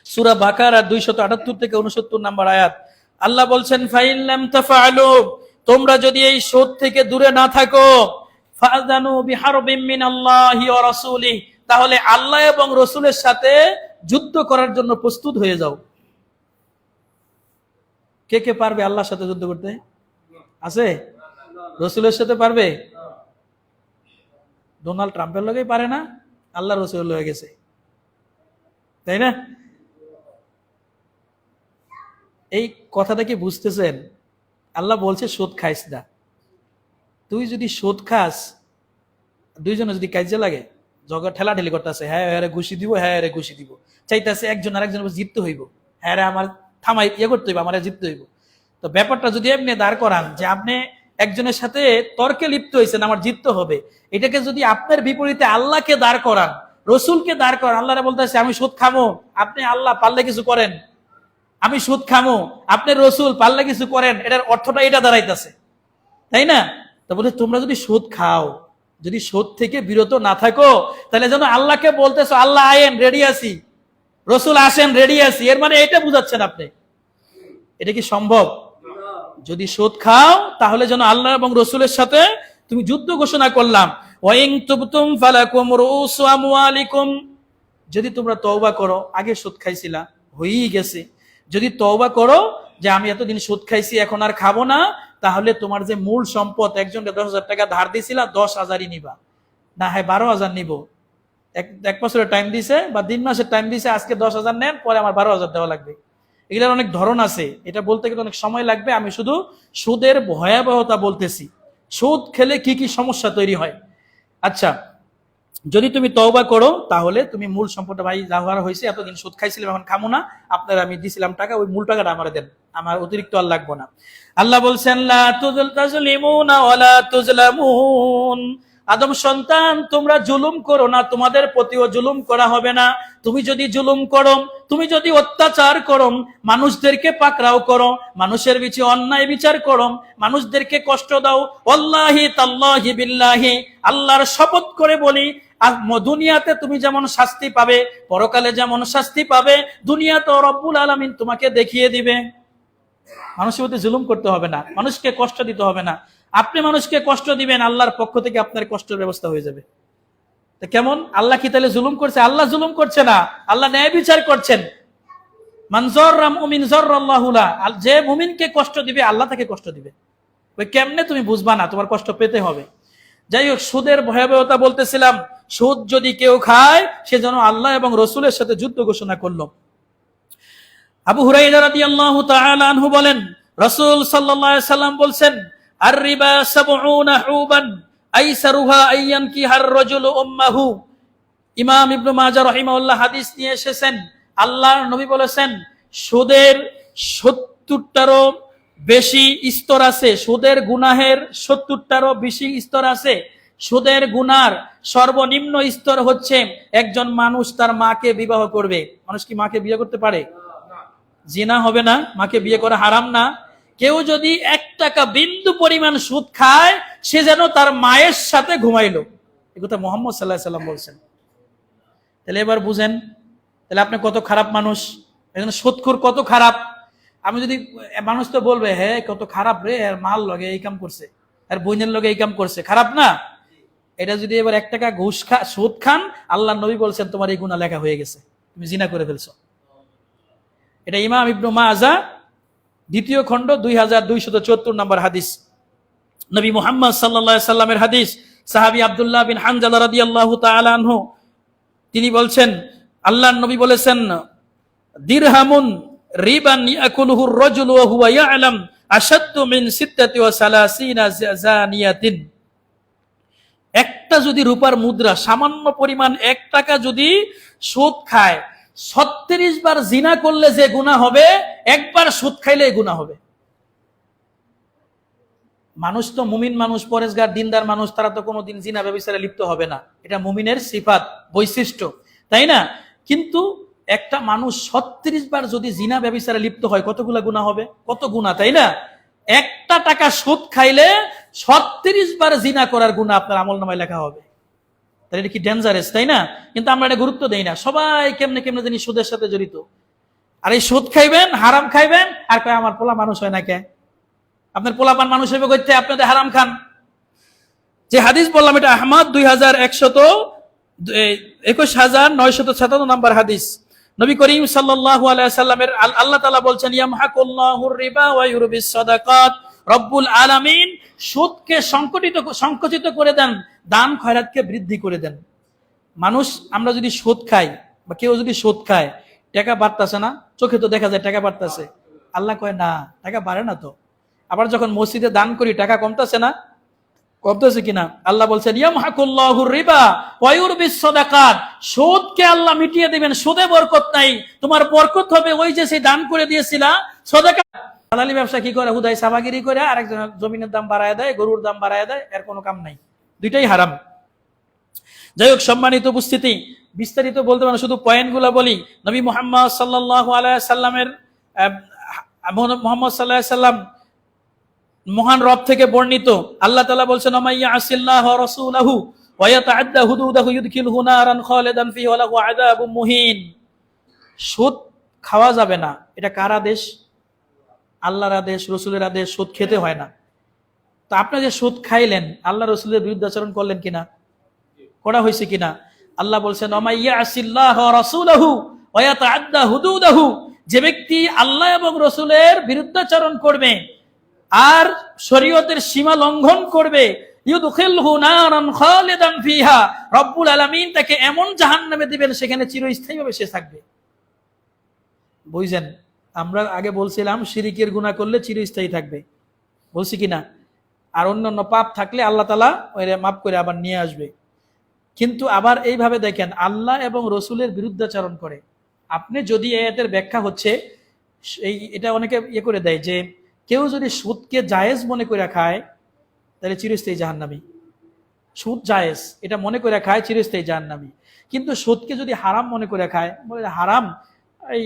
সূরা বাকারা 278 থেকে 69 নম্বর আয়াত। আল্লাহ বলছেন ফাইল্লাম তাফআলু, তোমরা যদি এই সুদ থেকে দূরে না থাকো, ফাআযানু বিহারবিম মিনাল্লাহি ওয়া রাসূলিহি, তাহলে আল্লাহ এবং রসুলের সাথে যুদ্ধ করার জন্য প্রস্তুত হয়ে যাও। কে কে পারবে আল্লাহর সাথে যুদ্ধ করতে? আছে? রসুলের সাথে পারবে? ডোনাল্ড ট্রাম্পের লগেই পারে না, আল্লাহ রসুল হয়ে গেছে, তাই না? এই কথাটা কি বুঝতেছেন? আল্লাহ বলছে সুদ খাইস না। তুই যদি সুদ খাস, দুইজনে যদি কাজে লাগে, জগৎ ঠেলাঠেলি করতেছে, হ্যাঁ হ্যাঁ ঘুষি দিব, হ্যাঁ রে ঘুষি দিব, চাইতেছে একজন আরেকজন জিততে হইব, হ্যাঁ রে আমার থামাই ইয়ে করতে হইব, আমার জিততে হইব। তো ব্যাপারটা যদি আপনি দাঁড় করান যে আপনি একজনের সাথে তর্কে লিপ্ত হয়েছেন, আমার জিততে হবে, এটাকে যদি আপনার বিপরীতে আল্লাহকে দাঁড় করান, রসুলকে দাঁড় করান, আল্লাহরে বলতেছে আমি সুদ খামো, আপনি আল্লাহ পারলে কিছু করেন, আমি সুদ খামো, আপনি রসুল পারলে কিছু করেন, এটার অর্থটা এটা দাঁড়াইতেছে, তাই না? তো বলে তোমরা যদি সুদ খাও, যদি সুদ থেকে বিরত না থাকো, তাহলে যেন আল্লাহকে বলতেছো আল্লাহ আয়েন রেডি আছি, রসুল আসেন রেডি আছি, এর মানে এটা বুঝাচ্ছেন আপনি। এটা কি সম্ভব? যদি সুদ খাও তাহলে যেন আল্লাহ এবং রসুলের সাথে তুমি যুদ্ধ ঘোষণা করলাম। ওয়াইন তুবতুম ফালাকুম রুউসু আমওয়ালিকুম, যদি তোমরা তওবা করো, আগে সুদ খাইছিলা হয়েই গেছে, যদি তওবা করো যে আমি এতদিন সুদ খাইছি এখন আর খাবো না, তাহলে তোমার যে মূল সম্পদ, একজনকে 10,000 টাকা ধার দিছিলা, 10,000ই নিবা, না হয় 12,000 নিব, এক বছরের টাইম দিছে বা 3 মাসের টাইম দিছে, আজকে 10,000 নেন, পরে আমার 12,000 দেওয়া লাগবে। এগুলোর অনেক ধরন আছে, এটা বলতে গেলে অনেক সময় লাগবে, আমি শুধু সুদের ভয়াবহতা বলতেছি, সুদ খেলে কি কি সমস্যা তৈরি হয়। আচ্ছা, যদি তুমি তওবা করো তাহলে তুমি মূল সম্পদটা, ভাই যা হওয়ার হয়েছে, এতদিন সুদ খাইছিলাম এখন খামো না, আপনারা আমি দিছিলাম টাকা, ওই মূল টাকাটা আমার দেন, আমার অতিরিক্ত আর লাগবো না। আল্লাহ বলছেন লা তাযলিমুনা ওয়া লা তুযলামুন, আদম সন্তান তোমরা জুলুম করো না, তোমাদের প্রতিও জুলুম করা হবে না। তুমি যদি জুলুম করো, তুমি যদি অত্যাচার করো, মানুষদেরকে পাকড়াও করো, মানুষের বিচে অন্যায় বিচার করো, মানুষদেরকে কষ্ট দাও, ওয়াল্লাহি তাল্লাহি বিল্লাহি, আল্লাহর শপথ করে বলি, দুনিয়াতে তুমি যেমন শাস্তি পাবে, পরকালে যেমন শাস্তি পাবে, দুনিয়াতে রব্বুল আলামিন তোমাকে দেখিয়ে দিবে। মানুষের প্রতি জুলুম করতে হবে না, মানুষকে কষ্ট দিতে হবে না। আপনি মানুষকে কষ্ট দিবেন, আল্লাহর পক্ষ থেকে আপনার কষ্টের ব্যবস্থা হয়ে যাবে। তো কেমন? আল্লাহ কি তাহলে জুলুম করছে? আল্লাহ জুলুম করছে না, আল্লাহ ন্যায় বিচার করছেন। যে মুমিনকে কষ্ট দিবে আল্লাহ তাকে কষ্ট দিবে। ওই কেমনে তুমি বুঝবা না, তোমার কষ্ট পেতে হবে। যাই হোক, সুদের ভয়াবহতা বলতেছিলাম। সুদ যদি কেউ খায়, সে যেন আল্লাহ এবং রসুলের সাথে যুদ্ধ ঘোষণা করলো। আবু হুরায়রা রাদিয়াল্লাহু তাআলা আনহু বলেন, রাসূল সাল্লাল্লাহু আলাইহি সাল্লাম বলছেন, আর রিবা ৭০ হুবান আইসারুহা আইয়ানকিহার রাজুলু উম্মাহু। ইমাম ইবনে মাজাহ রাহিমাহুল্লাহ হাদিস নিয়ে এসেছেন। আল্লাহর নবী বলেছেন, সুদের ৭০টারও বেশি স্তর আছে, সুদের গুনাহের ৭০টারও বেশি স্তর আছে। সুদের গুনার সর্বনিম্ন স্তর হচ্ছে একজন মানুষ তার মাকে বিবাহ করবে। মানুষ কি মাকে বিয়ে করতে পারে? জিনা হবে না? মাকে বিয়ে করা হারাম না? কেউ যদি ১ টাকা বিন্দু পরিমাণ সুদ খায়, সে যেন তার মায়ের সাথে ঘুমাইলো। এ কথা মুহাম্মদ সাল্লাল্লাহু আলাইহি সাল্লাম বলছেন। তাহলে এবার বুঝেন, তাহলে আপনি কত খারাপ মানুষ, একজন সুদখোর কত খারাপ। আমি যদি, মানুষ তো বলবে, হ্যাঁ কত খারাপ রে, আর মাল লগে এই কাম করছে, আর বইনের লগে এই কাম করছে, খারাপ না? এটা যদি এবার ১ টাকা ঘুষ সুদ খান, আল্লাহ নবী বলছেন তোমার এই গুনাহ লেখা হয়ে গেছে, তুমি জিনা করে ফেলছো। এটা ইমাম ইবনে মাজাহ ২য় খণ্ড ২২৭৪ নম্বর হাদিস। নবী মুহাম্মদ সাল্লাল্লাহু আলাইহি সাল্লামের হাদিস। সাহাবী আব্দুল্লাহ বিন হানজালা রাদিয়াল্লাহু তাআলা আনহু তিনি বলছেন, আল্লাহর নবী বলেছেন, দিরহামুন রিবান ইয়াকুলুহু আর-রাজুলু ওয়া হুয়া ইয়ালাম আশাদ্দু মিন ৩৬ জানিয়াতিন। একটা যদি রূপার মুদ্রা, সামান্য পরিমাণ ১ টাকা যদি সুদ খায়, ৩৬ বার জিনা করলে যে গুনাহ হবে, একবার সুদ খাইলে গুনাহ হবে। মানুষ তো মুমিন মানুষ, পরেশগার দিনদার মানুষ, তারা তো কোনোদিন জিনা ব্যভিচারে লিপ্ত হবে না। এটা মুমিনের সিফাত, বৈশিষ্ট্য, তাই না? কিন্তু একটা মানুষ ৩৬ বার যদি জিনা ব্যভিচারে লিপ্ত হয়, কতগুলা গুনাহ হবে? কত গুনাহ, তাই না? ১ টাকা সুদ খাইলে ৩৬ বার জিনা করার গুনাহ আপনার আমলনামায় লেখা হবে। তাহলে এটা কি ডেঞ্জারাস, তাই না? কিন্তু আমরা এটা গুরুত্ব দেই না। সবাই কেমনে কেমনে জানি সুদের সাথে জড়িত। আর এই সুদ খাইবেন, হারাম খাইবেন, আর কয় আমার পোলা মানুষ হয় না। কে? আপনার পোলাপান মানুষ হইবে কইতে আপনাদের হারাম খান। যে হাদিস বললাম, এটা আহমদ ২১৯৫৭ নম্বর হাদিস। নবী করিম সাল্লাল্লাহু আলাইহি সাল্লামের, আল্লাহ তাআলা বলছেন, ইয়ামহাকুল্লাহুর রিবা ওয়া ইউরবিস সাদাকাত। রব্বুল আলামিন সুদকে সংকুচিত করে দেন, দান খয়রাতকে বৃদ্ধি করে দেন। মানুষ, আমরা যদি সুদ খাই বা কেউ যদি সুদ খায়, টাকা বাড়তাছে না? চোখে তো দেখা যায় টাকা বাড়তাছে। আল্লাহ কয় না, টাকা বাড়ে না তো। আবার যখন মসজিদে দান করি, টাকা কমতাছে না? কমতেছে কিনা? আল্লাহ বলছেন, ইয়ামহাকুল্লাহুর রিবা ওয়া ইউরবিস সাদাকাত। সুদকে আল্লাহ মিটিয়ে দিবেন, সুদে বরকত নাই। তোমার বরকত হবে ওই যে সেই দান করে দিয়েছিলা, সাদাকা। হালালি ব্যবসা কি করে? হুদাই সাবাগিরি করে আরেকজন জমিনের দাম বাড়ায় দেয়, গরুর দাম বাড়ায় দেয়, এর কোনো কাম নাই। দুইটাই হারাম। যাই হোক, সম্মানিত উপস্থিতি, বিস্তারিত বলতে পারে, শুধু পয়েন্টগুলো বলি। নবী মুহাম্মদ সাল্লাল্লাহু আলাইহি সাল্লামের, মুহাম্মদ সাল্লাল্লাহু আলাইহি সাল্লাম মহান রব থেকে বর্ণিত, আল্লাহ তাআলা বলছেন, আমাইয়া আসিল্লাহ ওয়া রাসূলহু ওয়া ইয়াতাআদ্দা হুদুদাহু ইউদখিলহু নারান খালিদান ফিহি ওয়া লাহু আযাবুম মুহিন। সুদ খাওয়া যাবে না, এটা কার আদেশ? আল্লাহর আদেশ, রাসূলের আদেশ। সুদ খেতে হয় না। তো আপনি যে সুদ খাইলেন, আল্লাহ রাসূলের বিরুদ্ধাচরণ করলেন কিনা? করা হয়েছে কিনা? আল্লাহ বলছেন, আমাইয়া আসিল্লাহ ওয়া রাসূলহু ওয়া ইয়াতাআদ্দা হুদুদাহু। যে ব্যক্তি আল্লাহ এবং রাসূলের বিরুদ্ধাচরণ করবে আর শরীয়তের সীমা লঙ্ঘন করবে, ইউদখিলহু নারান খালিদান ফিহা, রব্বুল আলামিন তাকে এমন জাহান্নামে দিবেন, সেখানে চিরস্থায়ীভাবে সে থাকবে। বুঝছেন? আমরা আগে বলছিলাম শিরিকের গুনাহ করলে চিরস্থায়ী থাকবে, বলছি কিনা? আর অন্যান্য পাপ থাকলে আল্লাহ তাআলা ওইটা মাফ করে আবার নিয়ে আসবে। কিন্তু আবার এইভাবে দেখেন, আল্লাহ এবং রসুলের বিরুদ্ধাচরণ করে। আপনি যদি এর ব্যাখ্যা হচ্ছে, এটা অনেকে ইয়ে করে দেয় যে কেউ যদি সুদকে জায়েজ মনে করে খায়, তাহলে চিরস্থায়ী জাহান্নামী। সুদ জায়েজ এটা মনে করে খায়, চিরস্থায়ী জাহান্নামী। কিন্তু সুদকে যদি হারাম মনে করে খায়, বলে হারাম, এই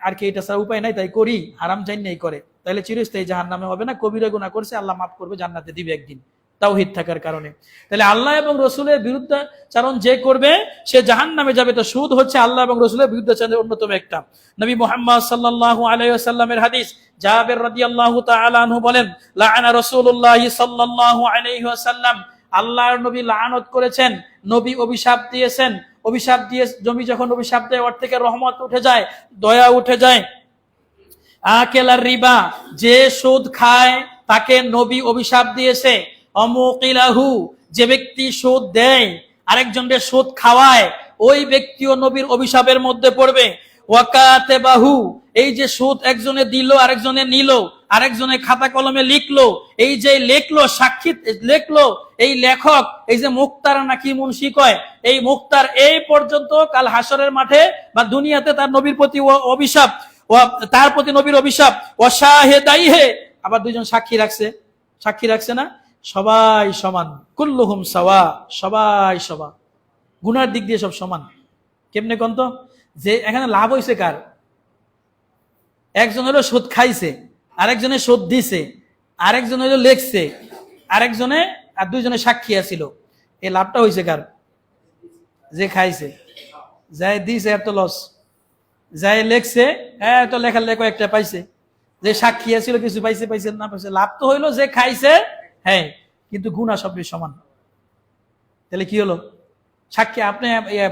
আর কি, এটা ছাড়া উপায় নাই তাই করি, হারাম জান্নাই করে, তাহলে চিরস্থায়ী জাহান্নামে হবে না। কবিরা গুনাহ করছে, আল্লাহ মাফ করবে, জান্নাতে দিবে একদিন। তাওহীদ থাকার কারণে। তাহলে আল্লাহ এবং রসুলের বিরুদ্ধাচারণ যে করবে সে জাহান্নামে যাবে। তো সুদ হচ্ছে আল্লাহ এবং রসুলের বিরুদ্ধাচারণের অন্যতম একটা। নবী মুহাম্মদ সাল্লাল্লাহু আলাইহি ওয়াসাল্লামের হাদিস, জাবের রাদিয়াল্লাহু তাআলা আনহু বলেন, লাআনা রাসূলুল্লাহ সাল্লাল্লাহু আলাইহি ওয়াসাল্লাম, আল্লাহর নবী লাআনত করেছেন, নবী অভিশাপ দিয়েছেন। অভিশাপ দিয়ে জমি যখন অভিশাপ দেয় ওর থেকে রহমত উঠে যায়, দয়া উঠে যায়। আকেলার রিবা, যে সুদ খায় তাকে নবী অভিশাপ দিয়েছে। অমুকিলাহু, যে ব্যক্তি সুদ দেয় আরেকজনকে সুদ খাওয়ায়, ওই ব্যক্তিও নবীর অভিশাপের মধ্যে পড়বে। ওয়াকাতেবাহু, এই যে সুদ একজনে দিল আরেকজনে নিল, আরেকজনে খাতা কলমে লিখলো, এই যে লেখলো, সাক্ষী লেখলো, এই লেখক, এই যে মুক্তার নাকি মুন্সি কয়, এই মুক্তার এই পর্যন্ত কাল হাসরের মাঠে বা দুনিয়াতে তার নবীর প্রতি অভিশাপ, তার প্রতি নবীর অভিশাপ। ওয়াশাহিদাইহে, আবার দুইজন সাক্ষী রাখছে না, সবাই সমান। কুল্লুহুম সাওয়া, সবাই সমান, গুনার দিক দিয়ে সব সমান। কেমনে কন্ত? যে এখানে লাভ হয়েছে কার? একজন হলো সুদ খাইছে, আরেকজনে সুদ দিছে, আরেকজন হলো লেখছে, আরেকজনে আর দুইজনে সাক্ষী আছিল। এই লাভটা হয়েছে কার? যে খাইছে। যাই দিছে এত লস, যাই লেখছে তো লেখার লেখো একটা পাইছে, যে সাক্ষী আছিল কিছু পাইছে না পাইছে, লাভ তো হইলো যে খাইছে। হ্যাঁ, কিন্তু গুনাহ সবই সমান। তাহলে কি হলো? সাক্ষী আপনি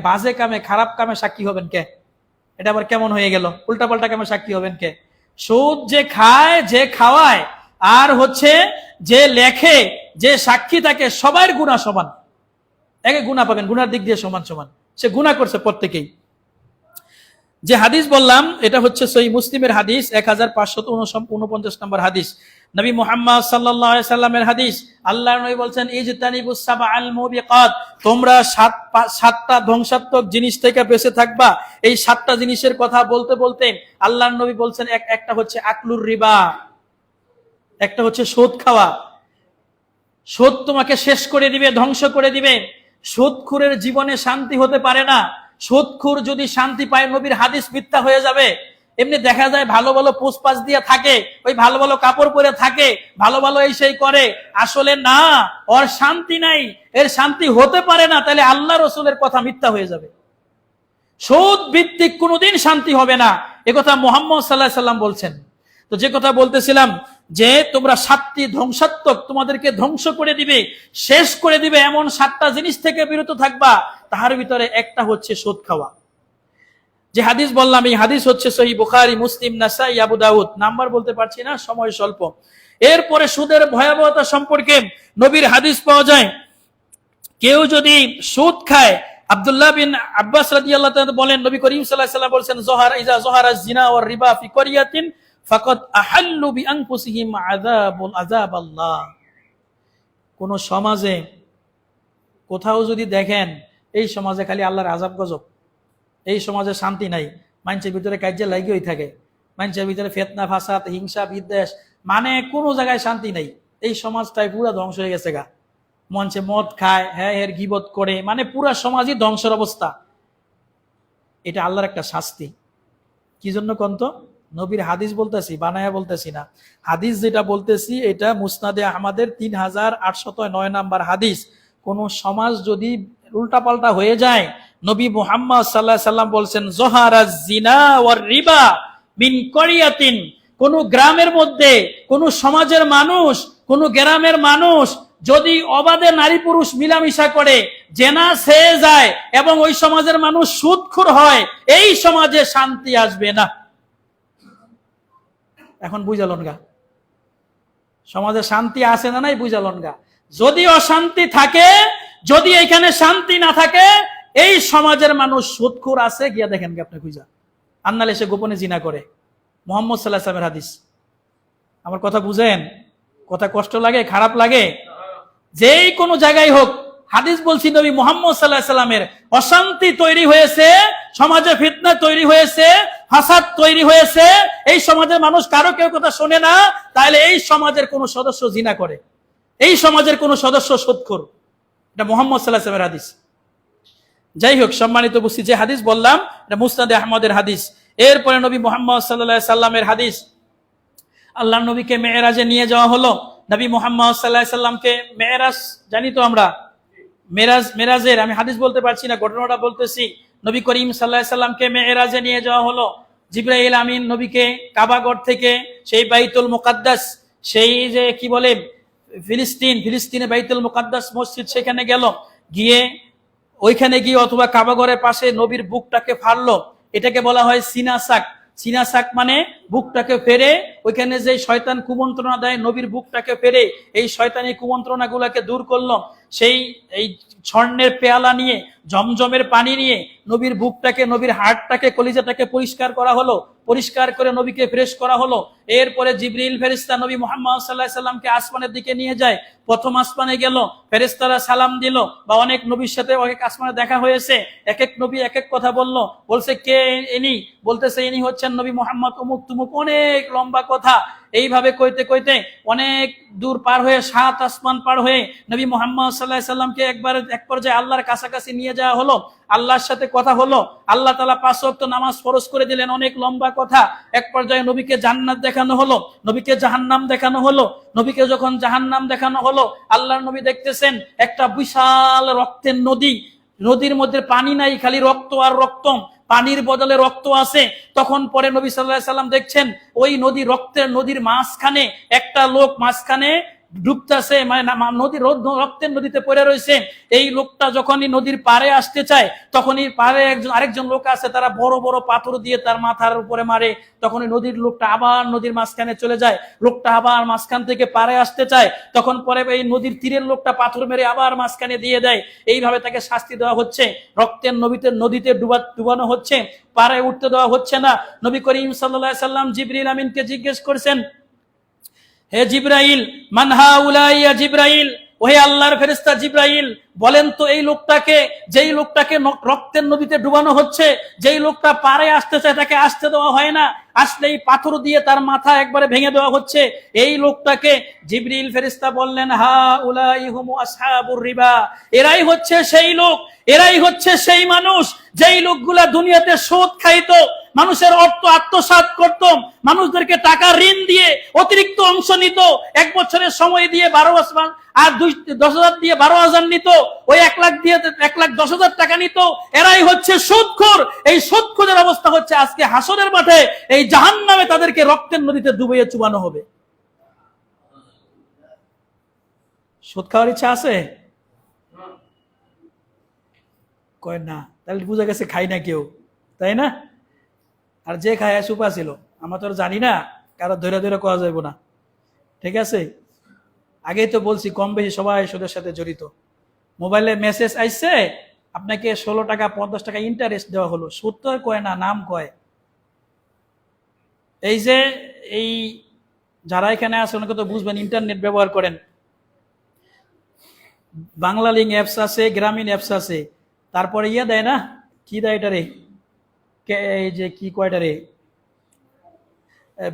বাজে কামে, খারাপ কামে সাক্ষী হবেন কে? এটা আবার কেমন হয়ে গেল? উল্টা পাল্টা কামে সাক্ষী হবেন কে? সুদ যে খায়, যে খাওয়ায়, আর হচ্ছে যে লেখে, যে সাক্ষী থাকে, সবার গুনাহ সমান। একে গুনাহ পাবেন, গুনার দিক দিয়ে সমান সমান। সে গুনাহ করছে প্রত্যেকেই। যে হাদিস বললাম এটা হচ্ছে সহিহ মুসলিমের হাদিস, 1549 নম্বর হাদিস। নবী মুহাম্মদ সাল্লাল্লাহু আলাইহি সাল্লামের হাদিস, আল্লাহর নবী বলছেন, ইজতানিবুস সাবআল মুবিকাত, তোমরা সাতটা ধ্বংসাত্মক জিনিস থেকে বেঁচে থাকবা। এই সাতটা জিনিসের কথা বলতে বলতে আল্লাহর নবী বলছেন, একটা হচ্ছে আকলুর রিবা, একটা হচ্ছে সুদ খাওয়া। সুদ তোমাকে শেষ করে দিবে, ধ্বংস করে দিবে। সুদখোরের জীবনে শান্তি হতে পারে না। সুদখোর যদি শান্তি পায়, নবীর হাদিস মিথ্যা হয়ে যাবে। এমনি দেখা যায় ভালো ভালো পোস্টপাস দিয়ে থাকে, ওই ভালো ভালো কাপড় পরে থাকে, ভালো ভালো এই সেই করে, আসলে না, ওর শান্তি নাই, এর শান্তি হতে পারে না। তাহলে আল্লাহ রসুলের কথা মিথ্যা হয়ে যাবে। সুদ ভিত্তিক কোনোদিন শান্তি হবে না, একথা মুহাম্মদ সাল্লাল্লাহু আলাইহি সাল্লাম বলছেন। তো যে কথা বলতেছিলাম, যে তোমরা সাতটি ধ্বংসাত্মক, তোমাদেরকে ধ্বংস করে দিবে, শেষ করে দিবে এমন সাতটা জিনিস থেকে বিরত থাকবা। তাহার ভিতরে একটা হচ্ছে সুদ খাওয়া। যে হাদিস বললাম, এই হাদিস হচ্ছে সহিহ বুখারী, মুসলিম, নাসাই, আবু দাউদ। নাম্বার বলতে পারছি না, সময় স্বল্প। এরপরে সুদের ভয়াবহতা সম্পর্কে নবীর হাদিস পাওয়া যায়। কেউ যদি সুদ খায়, আব্দুল্লাহ বিন আব্বাস রাদিয়াল্লাহু তাআলা বলেন, নবী করিম সাল্লাল্লাহু আলাইহি ওয়াসাল্লাম বলেন, ইজা যহারা যিনা ওয়ার রিবা ফি ক্বরিয়াতিন ফাকাদ আহাল্লু বিআনফুসিহিম আযাবাল্লাহ। কোন সমাজে কোথাও যদি দেখেন এই সমাজে খালি আল্লাহর আযাব গজব, এই সমাজে শান্তি নাই, মানুষের ভিতরে কার্য লাগিয়েই থাকে, মানুষের ভিতরে ফিতনা ফাসাদ, হিংসা বিদ্বেষ, মানে কোনো জায়গায় শান্তি নাই, এই সমাজটাই পুরো ধ্বংস হয়ে গেছে গা। মঞ্চে মদ খায়, হ্যাঁ এর গীবত করে, মানে পুরা সমাজই ধ্বংসের অবস্থা। এটা আল্লাহর একটা শাস্তি। কি জন্য কন্ত? নবীর হাদিস বলতেছি, বানায়া বলতেছি না। হাদিস যেটা বলতেছি এটা মুসনাদে আহমদের 3809 নাম্বার হাদিস। কোন সমাজ যদি উল্টাপাল্টা হয়ে যায়, নবী মুহাম্মদ সাল্লাল্লাহু আলাইহি সাল্লাম বলছেন, যহারাজ জিনা ওয়ার রিবা মিন ক্বরিয়াতিন, কোন গ্রামের মধ্যে, কোন সমাজের মানুষ, কোন গ্রামের মানুষ যদি অবাধে নারী পুরুষ মিলামিশা করে, জেনা ছেয়ে যায় এবং ওই সমাজের মানুষ সুদখোর হয়, এই সমাজে শান্তি আসবে না। এখন বুঝালন গা সমাজে শান্তি আসে না নাই? বুঝালন গা। যদি অশান্তি থাকে, যদি এখানে শান্তি না থাকে, এই সমাজের মানুষ সুদখোর আছে, গিয়া দেখেন গে আপনি খুঁজা। আন্নালে সে গোপনে জিনা করে। মুহাম্মদ সাল্লাল্লাহু আলাইহি ওয়াসাল্লামের হাদিস। আমার কথা বুঝেন? কথা কষ্ট লাগে, খারাপ লাগে? যেই কোনো জায়গায় হোক, হাদিস বলছি, নবী মুহাম্মদ সাল্লাল্লাহু আলাইহি ওয়াসাল্লামের অশান্তি তৈরি হয়েছে, সমাজে ফিতনা তৈরি হয়েছে, ফাসাদ তৈরি হয়েছে, এই সমাজের মানুষ কারো কেউ কথা শোনে না, তাহলে এই সমাজের কোন সদস্য জিনা করে, এই সমাজের কোন সদস্য সুদখোর। এটা মুহাম্মদ সাল্লাল্লাহু আলাইহি ওয়াসাল্লামের হাদিস। যাই হোক, সম্মানিত উপস্থিতি, যে হাদিস বললাম এটা মুসনাদে আহমদের হাদিস। এরপরে নবী মুহাম্মদ সাল্লাল্লাহু আলাইহি সাল্লামের হাদিস, আল্লাহর নবীকে মেরাজে নিয়ে যাওয়া হলো। নবী মুহাম্মদ সাল্লাল্লাহু আলাইহি সাল্লামকে মেরাজ, জানি তো আমরা মেরাজের আমি হাদিস বলতে পারছি না, ঘটনাটা বলতেছি। নবী করিম সাল্লাল্লাহু আলাইহি সাল্লামকে মেরাজে নিয়ে যাওয়া হলো। জিবরাইল আমিন নবীকে কাবাগর থেকে সেই বাইতুল মুকাদ্দাস, সেই যে কি বলে ফিলিস্তিনে বাইতুল মুকাদ্দাস মসজিদ, সেখানে গেল। গিয়ে ওইখানে গিয়ে অথবা কাবাগরের পাশে নবীর বুকটাকে ফাড়লো। এটাকে বলা হয় সিনাসাক। সিনাসাক মানে বুকটাকে ফেরে, ওইখানে যে শয়তান কুমন্ত্রণা দেয় নবীর বুকটাকে ফেরে এই শয়তানি কুমন্ত্রণা গুলাকে দূর করলো। সেই এই স্বর্ণের পেয়ালা নিয়ে, জমজমের পানি নিয়ে নবীর বুকটাকে, নবীর হাড়টাকে, কলিজাটাকে পরিষ্কার করা হলো। পরিষ্কার করে নবীকে ফ্রেশ করা হলো। এরপরে জিবরিল ফেরেশতা নবী মুহাম্মদ সাল্লাল্লাহু আলাইহি সাল্লামকে আসমানের দিকে নিয়ে যায়। প্রথম আসমানে গেল, ফেরেশতারা সালাম দিল, বা অনেক নবীর সাথে অনেক আসমানে দেখা হয়েছে, এক এক নবী এক এক কথা বলছে কে ইনি, বলতেছে ইনি হচ্ছেন নবী মুহাম্মদ অমুক তুমুক, অনেক লম্বা কথা। এইভাবে কইতে কইতে অনেক দূর পার হয়ে, 7 আসমান পার হয়ে নবী মুহাম্মদ সাল্লাল্লাহু আলাইহি সাল্লামকে এক পর্যায়ে আল্লাহর কাছাকাছি নিয়ে যাওয়া হলো। আল্লাহর সাথে কথা হলো। আল্লাহ তাআলা 5 ওয়াক্ত নামাজ ফরজ করে দিলেন, অনেক লম্বা কথা। এক পর্যায়ে নবীকে জান্নাত দেখানো হলো, নবীকে জাহান্নাম দেখানো হলো। নবীকে যখন জাহান্নাম দেখানো হলো, আল্লাহর নবী দেখতেছেন একটা বিশাল রক্তের নদী, নদীর মধ্যে পানি নাই, খালি রক্ত আর রক্ত, পানির বদলে রক্ত আছে। তখন পরে নবী সাল্লাল্লাহু আলাইহি সাল্লাম দেখছেন ওই নদী, নদীর মাঝখানে একটা লোক মাঝখানে ডুবতেছে, মানে রক্তের নদীতে পড়ে রয়েছে। এই লোকটা যখনই নদীর পাড়ে আসতে চায়, তখনই পাড়ে আরেকজন লোক আছে, তারা বড় বড় পাথর দিয়ে তার মাথার উপরে মারে। তখনই নদীর লোকটা আবার নদীর মাঝখানে চলে যায়। লোকটা আবার মাঝখান থেকে পাড়ে আসতে চায়, তখন পরে এই নদীর তীরের লোকটা পাথর মেরে আবার মাঝখানে দিয়ে দেয়। এইভাবে তাকে শাস্তি দেওয়া হচ্ছে, রক্তের নদীতে ডুবানো হচ্ছে, পাড়ে উঠতে দেওয়া হচ্ছে না। নবী করিম সাল্লাল্লাহু আলাইহি সাল্লাম জিবরিল আমিনকে জিজ্ঞেস করছেন, হে জিবরাইল, মান হাউলাই ইয়া জিবরাইল, ওহে আল্লাহর ফেরেশতা জিবরাইল, বলেন তো এই লোকটাকে, যেই লোকটাকে রক্তের নদীতে ডুবানো হচ্ছে, যেই লোকটা পারে আসতে চায় তাকে আসতে দেওয়া হয় না, আসলেই পাথর দিয়ে তার মাথা একবারে ভেঙে দেওয়া হচ্ছে, এই লোকটাকে? জিবরিল ফেরেশতা বললেন, হাউলাই হুম আসহাবুর রিবা, এরাই হচ্ছে সেই লোক, এরাই হচ্ছে সেই মানুষ যেই লোকগুলা দুনিয়াতে সুদ খাইতো, মানুষের অর্থ আত্মসাৎ করত, মানুষদেরকে টাকা ঋণ দিয়ে অতিরিক্ত অংশ নিত, 1 বছরের সময় দিয়ে 12 আর 10,000 দিয়ে 12,000 নিত, ওই 1 লাখ দিয়ে 1,10,000 টাকা নিত। এরাই হচ্ছে সুদখোর। এই সুদখোরের অবস্থা হচ্ছে আজকে হাসরের মাঠে এই জাহান্নামে তাদেরকে রক্তের নদীতে ডুবিয়ে চুবানো হবে। সুদ খাওয়ার ইচ্ছা আছে? কয় না, তাহলে বুঝা গেছে খাই না কেউ, তাই না? আর যে খায় সুপা ছিল, আমরা তো জানি না, কারো ধরে ধরে করা যাইব না, ঠিক আছে? আগেই তো বলছি কম বেশি সবাই সুদের সাথে জড়িত। মোবাইলে মেসেজ আইছে, আপনাকে 16 টাকা 50 টাকা ইন্টারেস্ট দেওয়া হলো, সুদ তো কয় না, নাম কয়। এই যে এই যারা এখানে আছে ওনাকে তো বুঝবেন, ইন্টারনেট ব্যবহার করেন, বাংলা লিঙ্ক অ্যাপস আছে, গ্রামীণ অ্যাপস আছে, তারপরে ইয়ে দেয় না, কি দেয় এটা রে, এই যে কি কয়টা রে,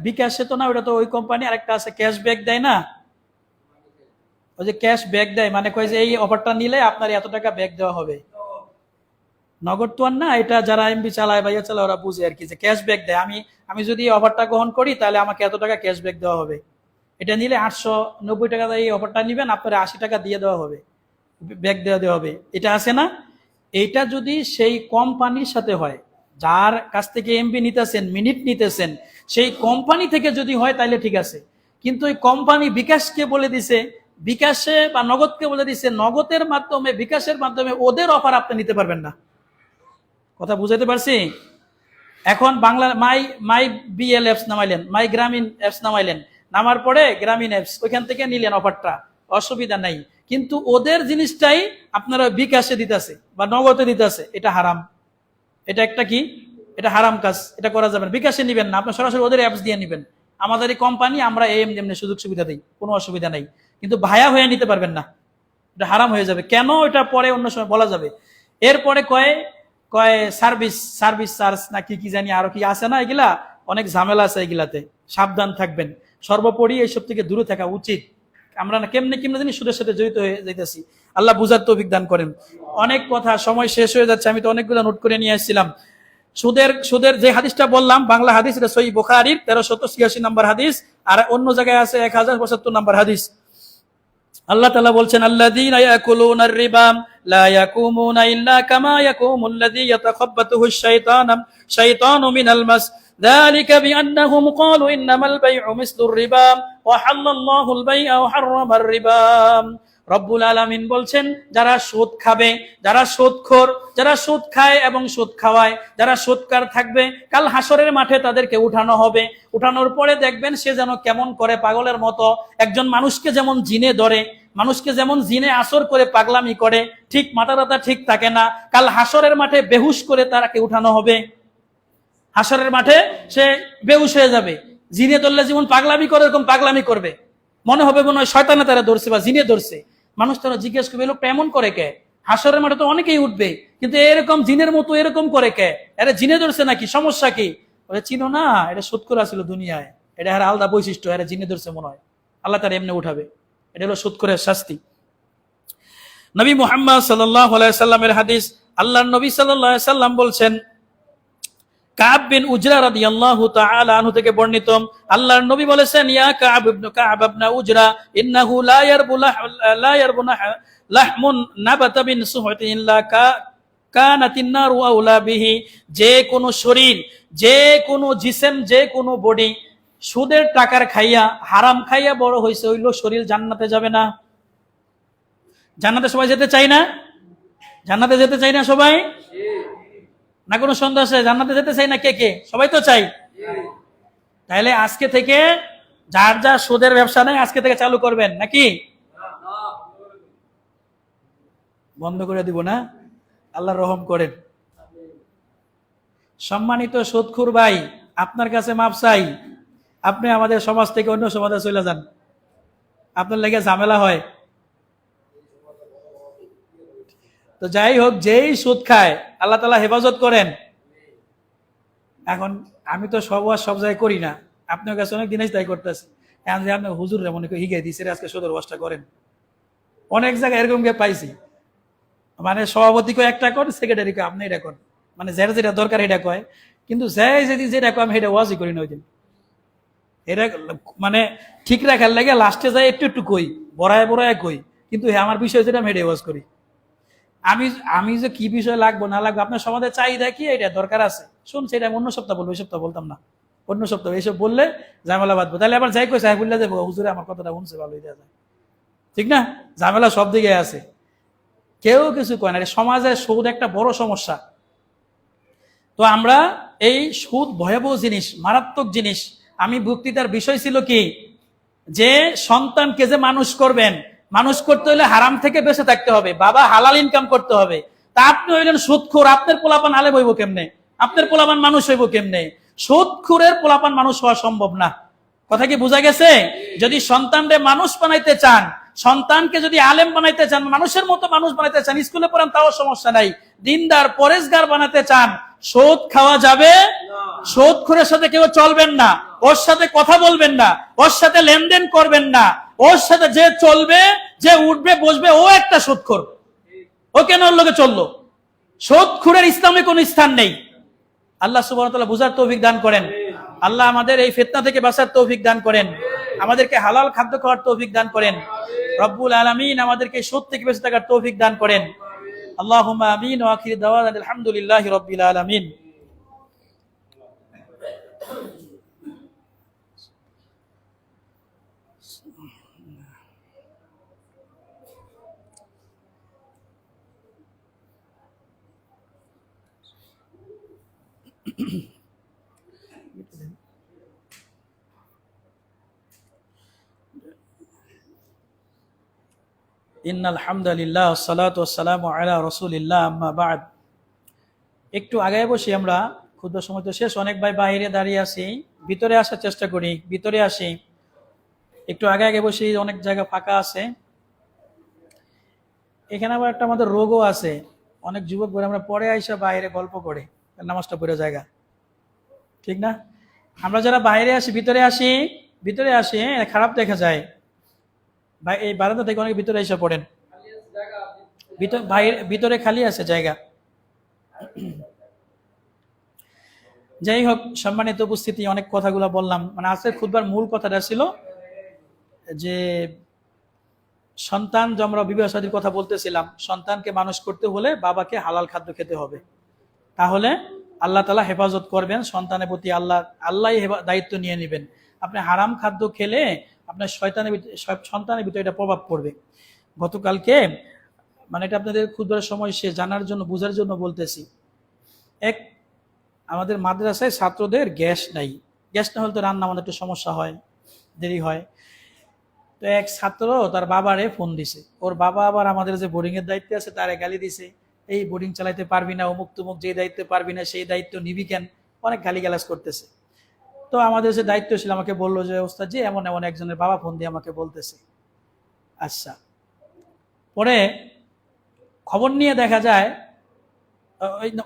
বিকাশে তো না, ওটা তো ওই কোম্পানি, আরেকটা আছে ক্যাশব্যাক দেয় না, ওই যে ক্যাশব্যাক দেয়, মানে কয় যে এই অফারটা নিলে আপনার এত টাকা ব্যাক দেওয়া হবে। নগদ তো আর না, এটা যারা এমবি চালায় বা ইয়ে চালায় ওরা বুঝে আর কি, যে ক্যাশব্যাক দেয়। আমি যদি এই অফারটা গ্রহণ করি তাহলে আমাকে এত টাকা ক্যাশব্যাক দেওয়া হবে, এটা নিলে 890 টাকা এই অফারটা নিবেন, আপনার 80 টাকা দিয়ে দেওয়া হবে, ব্যাক দেওয়া হবে, এটা আছে না? এইটা যদি সেই কোম্পানির সাথে হয়, যার কাছ থেকে এমবি নিতেছেন, মিনিট নিতেছেন, সেই কোম্পানি থেকে যদি হয় তাহলে ঠিক আছে। কিন্তু ওই কোম্পানি বিকাশকে বলে দিছে, বিকাশে বা নগদকে বলে দিছে, নগদের মাধ্যমে, বিকাশের মাধ্যমে ওদের অফার আপনি নিতে পারবেন না। কথা বুঝাইতে পারছি? এখন বাংলা মাই বিএল অ্যাপস নামাইলেন, মাই গ্রামীণ অ্যাপস নামাইলেন, নামার পরে গ্রামীণ অ্যাপস ওইখান থেকে নিলেন অফারটা, অসুবিধা নাই। কিন্তু ওদের জিনিসটাই আপনারা বিকাশে দিতেছে বা নগদে দিতেছে, এটা হারাম। এটা একটা কি, এটা হারাম কাজ, এটা করা যাবে না। বিকাশে নিবেন না, আপনার সরাসরি ওদের অ্যাপস দিয়ে নিবেন। আমাদের এই কোম্পানি, আমরা এমনি সুযোগ সুবিধা দিই, কোনো অসুবিধা নাই, কিন্তু ভায়া হয়ে নিতে পারবেন না, এটা হারাম হয়ে যাবে। কেন, এটা পরে অন্য সময় বলা যাবে। এরপরে কয় সার্ভিস চার্জ না কি জানি আরো কি আছে না, এগুলা অনেক ঝামেলা আছে, এগুলাতে সাবধান থাকবেন। সর্বোপরি এইসব থেকে দূরে থাকা উচিত। আমরা না কেমনে জানি সুদের সাথে জড়িত হয়ে যাইতেছি। আল্লাহ বুঝার তৌফিক দান করেন। অনেক কথা, সময় শেষ হয়ে যাচ্ছে, আমি তো অনেকগুলো নোট করে নিয়ে আসছিলাম। সুদের যে হাদিসটা বললাম, বাংলা হাদিস, এটা সহিহ বুখারীর 1386 নম্বর হাদিস, আর অন্য জায়গায় আছে 1075 নম্বর হাদিস। আল্লাহ তাআলা বলছেন, আল্লাযীনা ইয়াকুলুনার রিবা লা ইয়াকুমুনা ইল্লা কামা ইয়াকুমুল্লাযী ইয়াতাখাব্বাতুহুশ শাইতানু মিনাল মাস যালিকা বিআন্নাহুম ক্বালু ইন্নামাল বাই'উ মিসলুর রিবা ওয়া হাল্লাল্লাহুল বাই'a ওয়া হাররামার রিবা। রব্বুল আলামিন বলছেন, যারা সুদ খাবে, যারা সুদখোর, যারা সুদ খায় এবং সুদ খাওয়ায়, যারা সুদকার থাকবে, কাল হাসরের মাঠে তাদেরকে উঠানো হবে। উঠানোর পরে দেখবেন সে যেন কেমন করে পাগলের মতো, একজন মানুষকে যেমন জিনে ধরে, মানুষকে যেমন জিনে আসর করে পাগলামি করে, ঠিক মাথা ঠিক থাকে না, কাল হাসরের মাঠে বেহুশ করে তাকে উঠানো হবে। হাসরের মাঠে সে বেহুশ হয়ে যাবে। জিনে ধরলে যেমন পাগলামি করে এরকম পাগলামি করবে, মনে হবে মনে হয় শয়তানে তারা ধরছে বা জিনে ধরছে। মানুষ তারা জিজ্ঞেস করবে, লোকটা এমন করে কে? হাসরের মাঠে তো অনেকেই উঠবে, কিন্তু এরকম জিনের মতো এরকম করে কে? এটা জিনে ধরছে নাকি? সমস্যা কি? বলে, চিনো না, এটা সুদখোর ছিল দুনিয়ায়, এটা এর আলাদা বৈশিষ্ট্য, এটা জিনে ধরছে মনে হয়, আল্লাহ তার এমনি উঠাবে। এটা হলো সুদখোরের শাস্তি। নবী মুহাম্মদ সাল্লাল্লাহু আলাইহি সাল্লামের হাদিস, আল্লাহর নবী সাল্লাল্লাহু আলাইহি সাল্লাম বলছেন, কাব বিন উজরা রাদিয়াল্লাহু তাআলা আনহু থেকে বর্ণিত, আল্লাহর নবী বলেছেন, ইয়া কাব ইবনে উজরা ইন্নাহু লা ইয়ারবু লাহমুন নাবাতা বিন সুহতি ইল্লা কানাতিন নারু আউলা বিহি। যে কোনো শরীর, যে কোনো জিসম, যে কোনো বডি সুদের টাকার খাইয়া, হারাম খাইয়া বড় হইছে, হইল শরীর জান্নাতে যাবে না। জান্নাতে সবাই যেতে চাই না? জান্নাতে যেতে চাই না সবাই? না কোনো সন্দেহ আছে? জান্নাতে যেতে চাই না কে কে? সবাই তো চাই। তাহলে আজকে থেকে যার যার সুদের ব্যবসা নেই আজকে থেকে চালু করবেন নাকি? বন্ধ করে দিব না? আল্লাহ রহম করেন। সম্মানিত সুদখোর ভাই, আপনার কাছে মাপ চাই, আপনি আমাদের সমাজ থেকে অন্য সমাজে চলে যান, আপনার লেগে ঝামেলা হয়। তো যাই হোক, যেই সুদ খায় আল্লাহ তাআলা হেফাজত করেন। এখন আমি তো সব জায়গায় করি না, আপনার কাছে অনেক দিন তাই করতেছি। এখন যে আপনি হুজুর মনে করে হিগে দিচ্ছে আজকে সুদের ওয়াজটা করেন, অনেক জায়গায় এরকম পাইছি, মানে সভাপতি কয় একটা কর, সেক্রেটারি কয় আপনি এটা কর, মানে যার যেটা দরকার এটা কয়, কিন্তু যদি যেটা কয় আমি এটা ওয়াজই করি না। ওই দিন এটা মানে ঠিক রাখার লাগে লাস্টে যাই একটু কই, বড়ায় কই, কিন্তু আমার বিষয় যেটা আমি এটা ওয়াজ করি। আমি যে কি বিষয় লাগবো না লাগবো, আপনার সমাজের চাহিদা কি, এটা দরকার আছে, শুনছি, এটা অন্য সপ্তাহ বলবো, এই সপ্তাহ বলতাম না, অন্য সপ্তাহ এইসব বললে ঝামেলা বাঁধবো। তাহলে আবার যাই কইছে বললে যাবো হুজুরে আমার কথাটা শুনছে, ভালো হয়ে যায়, ঠিক না? ঝামেলা সব দিকে আছে, কেউ কিছু কয় না। সমাজের সুদ একটা বড় সমস্যা। তো আমরা এই সুদ ভয়াবহ জিনিস, মারাত্মক জিনিস। আমি বক্তৃতার বিষয় ছিল কি, যে সন্তানকে যে মানুষ করবেন, মানুষ করতে হলে হারাম থেকে বেঁচে থাকতে হবে, বাবা হালাল ইনকাম করতে হবে। তা আপনি হইলেন সুদখোর, আপনার পোলাপান আলেম হইব কেমনে? আপনার পোলাপান মানুষ হইব কেমনে? সুদখোরের পোলাপান মানুষ হওয়া সম্ভব না। কথা কি বোঝা গেছে? যদি সন্তানরে মানুষ বানাইতে চান, সন্তানকে যদি আলেম বানাইতে চান, মানুষের মতো মানুষ বানাইতে চান, স্কুলে পড়ান তাও সমস্যা নাই, দিনদার পরেশগার বানাতে চান, সুদ খাওয়া যাবে? সুদখোরের সাথে কেউ চলবেন না, ওর সাথে কথা বলবেন না, ওর সাথে লেনদেন করবেন না। ওর সাথে যে চলবে, যে উঠবে বসবে, ও একটা সুদখোর। ও কেন ওর লোকে চললো? সুদখোরের ইসলামে কোনো স্থান নেই। আল্লাহ সুবহানাহু ওয়া তাআলা বুঝার তৌফিক দান করেন। আল্লাহ আমাদের এই ফিতনা থেকে বাঁচার তৌফিক দান করেন, আমাদেরকে হালাল খাদ্য খাওয়ার তৌফিক দান করেন। রব্বুল আলামিন আমাদেরকে সুদ থেকে বেঁচে থাকার তৌফিক দান করেন। আল্লাহুম্মা আমিন ওয়া আখির দাওয়ানা আলহামদুলিল্লাহি রাব্বিল আলামিন। ইন্নাল হামদুলিল্লাহ ওয়াসসালাতু ওয়াসসালামু আলা রাসূলিল্লাহ, আম্মা বা'দ। একটু আগায় বসি আমরা, ক্ষুদ্র সময় তো শেষ, অনেক ভাই বাইরে দাঁড়িয়ে আছি, ভিতরে আসার চেষ্টা করি, ভিতরে আসি, একটু আগে বসি, অনেক জায়গা ফাঁকা আছে। এখানে আবার একটা আমাদের রোগও আছে, অনেক যুবক বলে আমরা পরে আইসা বাইরে গল্প করে নামাজটা পড়ে জায়গা, ঠিক না? আমরা যারা বাইরে আসি, ভিতরে আসি, খারাপ দেখা যায়। এই বারান্দা থেকে অনেক ভিতরে এসে পড়েন, ভিতরে খালি আছে জায়গা। যাই হোক, সম্মানিত উপস্থিতি, অনেক কথাগুলো বললাম। মানে আজকের খুতবার মূল কথাটা ছিল যে সন্তান যে আমরা বিবাহ শাদীর কথা বলতেছিলাম, সন্তানকে মানুষ করতে হলে বাবাকে হালাল খাদ্য খেতে হবে, তাহলে আল্লাহ তাআলা হেফাজত করবেন সন্তানের প্রতি। আল্লাহ দায়িত্ব নিয়ে নেবেন। আপনি হারাম খাদ্য খেলে আপনার সন্তানের ভিতরে এটা প্রভাব পড়বে। গতকালকে মানে এটা আপনাদের ক্ষুদ্র সময় সে জানার জন্য বোঝার জন্য বলতেছি। আমাদের মাদ্রাসায় ছাত্রদের গ্যাস নাই, গ্যাস না হলে তো রান্না আমাদের একটু সমস্যা হয়, দেরি হয়। তো এক ছাত্র তার বাবারে ফোন দিছে, ওর বাবা আবার আমাদের যে বোর্ডিং এর দায়িত্বে আছে তারে গালি দিছে, এই বোর্ডিং চালাইতে পারবি না, অমুক তুমুক, যে দায়িত্ব পারবি না সেই দায়িত্ব নিবি কেন, অনেক গালিগালাজ করতেছে। তো আমাদের যে দায়িত্বশীল আমাকে বললো যে ওস্তাদ জি এমন এমন একজনের বাবা ফোন দিয়ে আমাকে বলতেছে। আচ্ছা, পরে খবর নিয়ে দেখা যায়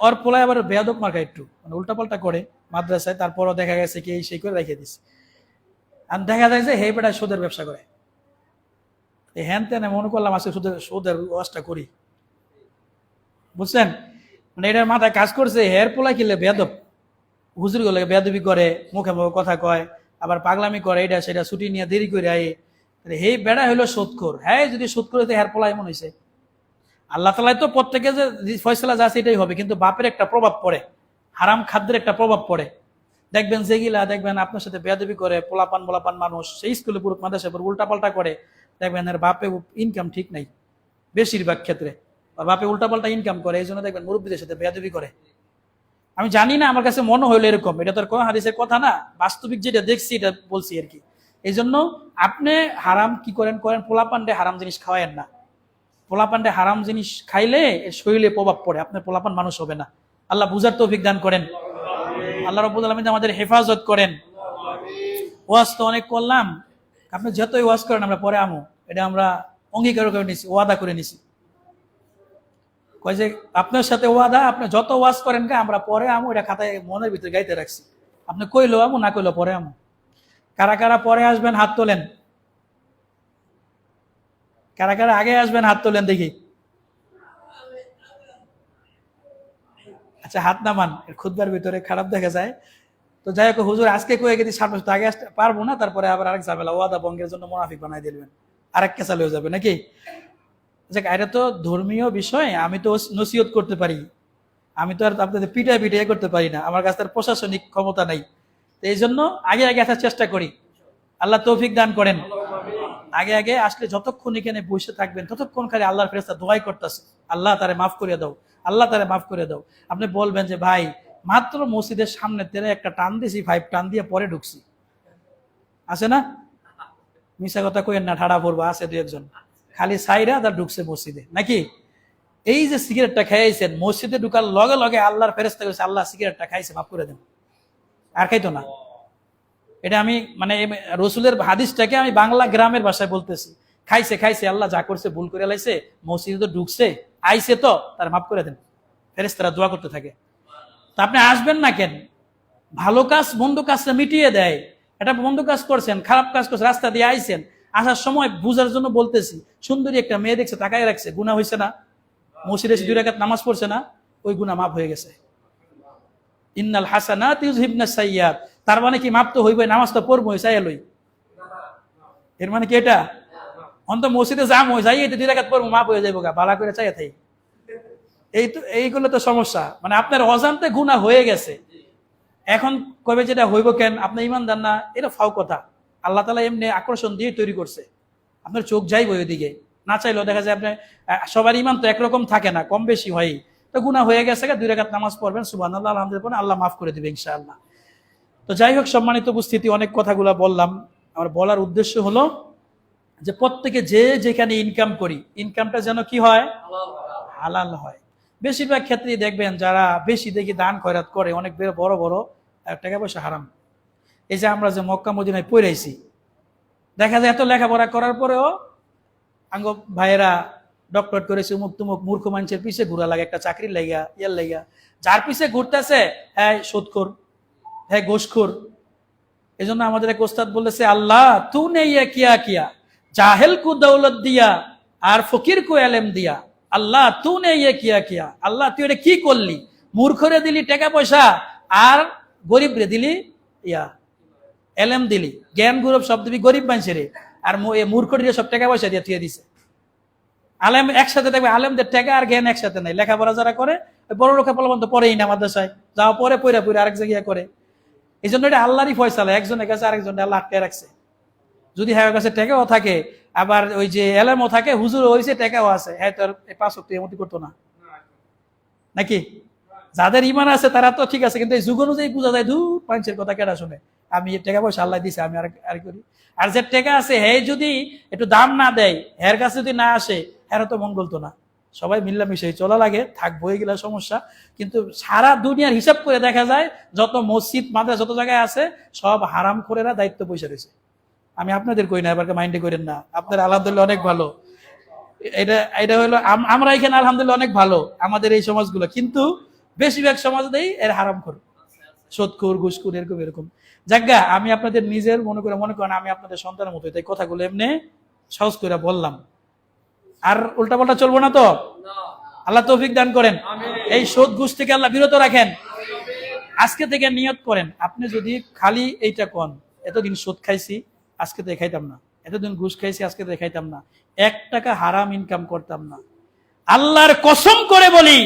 ওর পোলায় আবার বেয়াদব মার্কা একটু মানে উল্টাপাল্টা করে মাদ্রাসায়, তারপরও দেখা গেছে কি সেই করে রেখে দিছে। আর দেখা যায় যে হে বেটা সুদের ব্যবসা করে, হ্যান তেন মনে করলাম আসলে সুদের ওয়াজটা করি, বুঝছেন? মানে এটার মাথায় কাজ করছে হের পোলা কিনলে বেয়াদব, হুজুর গুলো বেয়াদবি করে, মুখে মুখে কথা কয়, আবার পাগলামি করে, এটা সেটা ছুটি নিয়ে দেরি করে আয়। হে বেড়া হইলো সুদখোর। হ্যাঁ, যদি সুদখোর হইতে হের পোলা এমন হয়েছে। আল্লাহ তাআলা তো প্রত্যেকে যে ফয়সালা যা আছে এটাই হবে, কিন্তু বাপের একটা প্রভাব পড়ে, হারাম খাদ্যের একটা প্রভাব পড়ে। দেখবেন যেগুলা দেখবেন আপনার সাথে বেয়াদবি করে পোলাপান মানুষ, সেই স্কুলে পুরো মাদ্রাসা পুরো উল্টাপাল্টা করে, দেখবেন এর বাপে ইনকাম ঠিক নাই বেশিরভাগ ক্ষেত্রে, বাপে উল্টাপাল্টা ইনকাম করে, এই জন্য দেখবেন মুরব্বীদের সাথে বেয়াদবি করে। আমি জানি না, আমার কাছে মনে হইলো এরকম, এটা তো আর কোনো হাদিসের কথা না, বাস্তবিক যেটা দেখছি এটা বলছি আর কি। এই জন্য আপনি হারাম কি করেন পোলাপান্ডে হারাম জিনিস খাওয়ায়েন না। পোলাপান্ডে হারাম জিনিস খাইলে শরীরে প্রভাব পড়ে, আপনার পোলাপান মানুষ হবে না। আল্লাহ বুঝার তৌফিক দান করেন, আল্লাহ রাব্বুল আলামিন আমাদের হেফাজত করেন। ওয়াজ তো অনেক করলাম, আপনি যতই ওয়াজ করেন আমরা পরে আমু, এটা আমরা অঙ্গীকার করে নিছি, ওয়াদা করে নিছি। কয় যে আপনার সাথে ওয়াদা, আপনি যত ওয়াজ করেন আমরা পরে আমু, এটা খাতায় মনের ভিতরে গাইতে রাখছি। আপনি কইলো আমু, না কইলো পরে আমু। কারা কারা পরে আসবেন হাত তোলেন, কারা কারা আগে আসবেন হাত তোলেন দেখি। আচ্ছা, হাত নামান, খুতবার ভিতরে খারাপ দেখা যায়। তো যাই হোক, হুজুর আজকে কয়ে গেছি 7 বছর আগে আসতে পারবো না, তারপরে আবার আরেক ঝামেলা, ওয়াদা ভঙ্গের জন্য মুনাফিক বানাই দিবেন, আরেক কেসাল হয়ে যাবে নাকি। এটা তো ধর্মীয় বিষয়, আমি তো নসিহত করতে পারি, আমি তো আর আপনাদের পিটাই করতে পারি না, আমার কাছে তার প্রশাসনিক ক্ষমতা নাই। তো এই জন্য আগে আগে আসার চেষ্টা করি, আল্লাহ তৌফিক দান করেন। আগে আগে আসলে যতক্ষণ এখানে বসে থাকবেন ততক্ষণ খালি আল্লাহর ফেরেশতা দোয়াই করতেছে, আল্লাহ তারে মাফ করে দাও, আল্লাহ তারে মাফ করে দাও। আপনি বলবেন যে ভাই মাত্র মসজিদের সামনে তেরে একটা টান দিয়েছি, 5 টান দিয়ে পরে ঢুকছি, আছে না? মিশা কথা কইেন না, ঠাড়া পড়বো, আছে 2-1 জন খালি সাইরা তার ঢুকছে মসজিদে নাকি। এই যে সিগারেটটা খাইছেন, মসজিদে ঢুকার লগে লগে আল্লাহর ফেরেশতা কইছে আল্লাহ সিগারেটটা খাইছে মাফ করে দেন, আর খাইতো না। এটা আমি মানে রসুলের হাদিসটাকে আমি বাংলা গ্রামের ভাষায় বলতেছি, খাইছে আল্লাহ যা করছে ভুল করে লাইছে, মসজিদে তো ঢুকছে, আইছে তো তার মাফ করে দেন। ফেরেশতারা দোয়া করতে থাকে। তা আপনি আসবেন না কেন? ভালো কাজ মন্দ কাজটা মিটিয়ে দেয়। এটা মন্দ কাজ করছেন, খারাপ কাজ করছেন, রাস্তা দিয়ে আইছেন, আসার সময় বুঝার জন্য বলতেছি, সুন্দরী একটা মেয়ে দেখছে, তাকায় রাখছে, গুনাহ হয়েছে না? মসজিদে 2 রাকাত নামাজ পড়ছে না? ওই গুনাহ মাফ হয়ে গেছে। ইন্নাল হাসানাত ইউযহিবনাস সাইয়্যাত, তার মানে কি মাপ তো হইবই, নামাজ তো পড়বই, চাইয়া লই, এর মানে কি এটা? অন্ত মসজিদে যাম হয়ে যাই, এটা 2 রাকাত পড়বো মাপ হয়ে যাইব গা, ভালো করে চাইয়া থাই। এইগুলো তো সমস্যা, মানে আপনার অজান্তে গুনাহ হয়ে গেছে, এখন কবে যেটা হইব কেন, আপনি ইমানদার না, এটা ফাও কথা। আল্লাহ তাআলা এমনি আকর্ষণ দিয়ে তৈরি করছে, আপনার চোখ যাইব ওইদিকে, না চাইলেও দেখা যায় আপনার সবার ইমান তো একরকম থাকে না, কম বেশি হয়। তো গুনাহ হয়ে গেছে, 2 রাকাত নামাজ পড়বেন, সুবহানাল্লাহ আলহামদুলিল্লাহ, আল্লাহ মাফ করে দিবে ইনশাআল্লাহ। তো যাই হোক, সম্মানিত উপস্থিতি, অনেক কথাগুলো বললাম। আমার বলার উদ্দেশ্য হলো যে প্রত্যেকে যে যেখানে ইনকাম করি, ইনকামটা যেন কি হয়, হালাল হয়। বেশিরভাগ ক্ষেত্রেই দেখবেন যারা বেশি দেখি দান খয়রাত করে, অনেক বড় বড় টাকা পয়সা হারাম। এই যে আমরা যে মক্কা মদিনায় পড়াইছি, দেখা যায় এত লেখাপড়া করার পরেও আঙ্গ ভাইয়েরা ডক্টরেট করেছে, উমুক তুমুক মূর্খ মানুষের পিছে ঘুরা লাগে, একটা চাকরির লাইগা, ইয়ার লাইগা, যার পিছে ঘুরতেছে হ্যাঁ সুদখোর, হ্যাঁ ঘুষখোর। এই জন্য আমাদের এক ওস্তাদ বলেছে, আল্লাহ তু নেই কিয়া কিয়া, জাহেল কু দৌলত দিয়া আর ফকির কু এলেম দিয়া। আল্লাহ তু নেই কিয়া কিয়া, আল্লাহ তুই এটা কি করলি, মূর্খরে দিলি টাকা পয়সা, আর গরিব রে দিলি এলেম দিলি, জ্ঞান গৌরব সব দিবি গরিব মানুষের, আর মূর্খরে সব টাকা পয়সা দিয়ে তুই দিছে। আলেম একসাথে দেখবে, আলেমদের টাকা আর জ্ঞান একসাথে নাই। লেখাপড়া যারা করে বড় লোক পোলাপান তো পড়েই না মাদ্রাসায়, যাওয়া পরে পইরা পইরা আরেক জায়গায় করে। এই জন্য এটা আল্লাহরই ফয়সালা, একজনের কাছে আরেকজন আল্লাহ আটকে রাখছে। যদি হ্যাঁ কাছে টেকাও থাকে, আবার ওই যে এলেমও থাকে, হুজুর হয়েছে টেকাও আছে, হ্যাঁ তোর 5 ওয়াক্ত এমতি করতো না নাকি? যাদের ইমান আছে তারা তো ঠিক আছে, কিন্তু এই যুগ অনুযায়ী বোঝা যায় দূর মানুষের কথা কেডা শুনে, আমি টাকা পয়সা আল্লাহ দিছে আমি আর করি। আর যে টাকা আছে হে যদি একটু দাম না দেয়, হের কাছে যদি না আসে, হের তো মঙ্গল তো না। সবাই মিল্লামিশে চলা লাগে, থাকবো এগুলা সমস্যা। কিন্তু সারা দুনিয়ার হিসাব করে দেখা যায় যত মসজিদ মাদ্রাসা যত জায়গায় আছে সব হারাম খোরেরা দায়িত্ব পয়সা রয়েছে। আমি আপনাদের কই না, এবার মাইন্ডে করেন না, আপনারা আলহামদুলিল্লাহ অনেক ভালো। এটা হলো আমরা এখানে আলহামদুলিল্লাহ অনেক ভালো আমাদের এই সমাজগুলো, কিন্তু বেশিরভাগ সমাজ দেই এর হারাম খোর, সুদখোর, ঘুষখোর, এরকম এরকম। জায়গা আমি আপনাদের নিজের মনে করেন আমি আপনাদের সন্তানের মতো, তাই কথাগুলো এমনি সহজ করে বললাম। আর উল্টাপাল্টা চলবো না তো, আল্লাহ তৌফিক দান করেন। এই সুদ ঘুষ থেকে আল্লাহ বিরত রাখেন। আজকে থেকে নিয়ত করেন, আপনি যদি খালি এইটা কন, এতদিন সুদ খাইছি আজকে থেকে খাইতাম না, এতদিন ঘুষ খাইছি আজকে থেকে খাইতাম না, 1 টাকা হারাম ইনকাম করতাম না। আল্লাহর কসম করে বলি,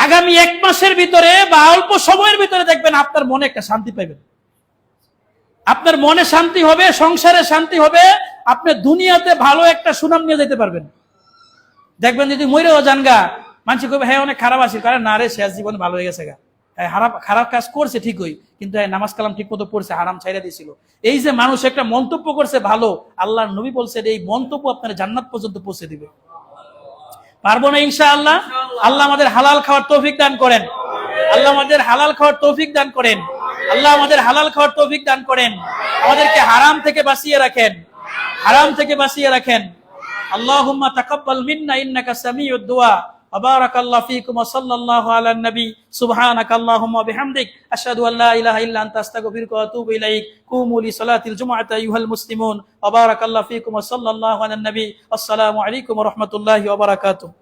আগামী 1 মাসের ভিতরে বা অল্প সময়ের ভিতরে দেখবেন আপনার মনে একটা শান্তি পাইবেন। আপনার মনে শান্তি হবে, সংসারে শান্তি হবে, আপনি দুনিয়াতে ভালো একটা সুনাম নিয়ে যেতে পারবেন। দেখবেন যদি মইরেও জানগা, মানুষ কবে হ্যাঁ অনেক খারাপ আছে, কারণ না রে শেষ জীবনে ভালো হয়ে গেছে গা, খারাপ কাজ করছে ঠিকই, কিন্তু নামাজ কালাম ঠিক মতো পড়ছে, হারাম ছাইরা দিয়েছিল। এই যে মানুষ একটা মন্তব্য করছে ভালো, আল্লাহর নবী বলছেন এই মন্তব্য আপনার জান্নাত পর্যন্ত পৌঁছে দিবে। পারবো না ইনশাআল্লাহ? আল্লাহ আমাদের হালাল খাওয়ার তৌফিক দান করেন, আল্লাহ আমাদের হালাল খাওয়ার তৌফিক দান করেন, আল্লাহ আমাদের হালাল খাওয়ার তৌফিক দান করেন, আমাদেরকে হারাম থেকে বাঁচিয়ে রাখেন, হারাম থেকে বাঁচিয়ে রাখেন। আল্লাহুম্মা তাকাব্বাল মিন্না ইন্নাকা সামিউদ দুআ। বারাকাল্লাহু ফীকুম ওয়া সাল্লাল্লাহু আলান নবী। সুবহানাকাল্লাহুম্মা ওয়া বিহামদিক আশহাদু আল লা ইলাহা ইল্লা আনতা আস্তাগফিরুকা ওয়া আতুবু ইলাইক। কুমু লিসালাতিল জুমআতি আইয়ুহাল মুসলিমুন। বারাকাল্লাহু ফীকুম ওয়া সাল্লাল্লাহু আলান নবী। আসসালামু আলাইকুম ওয়া রাহমাতুল্লাহি ওয়া বারাকাতুহু।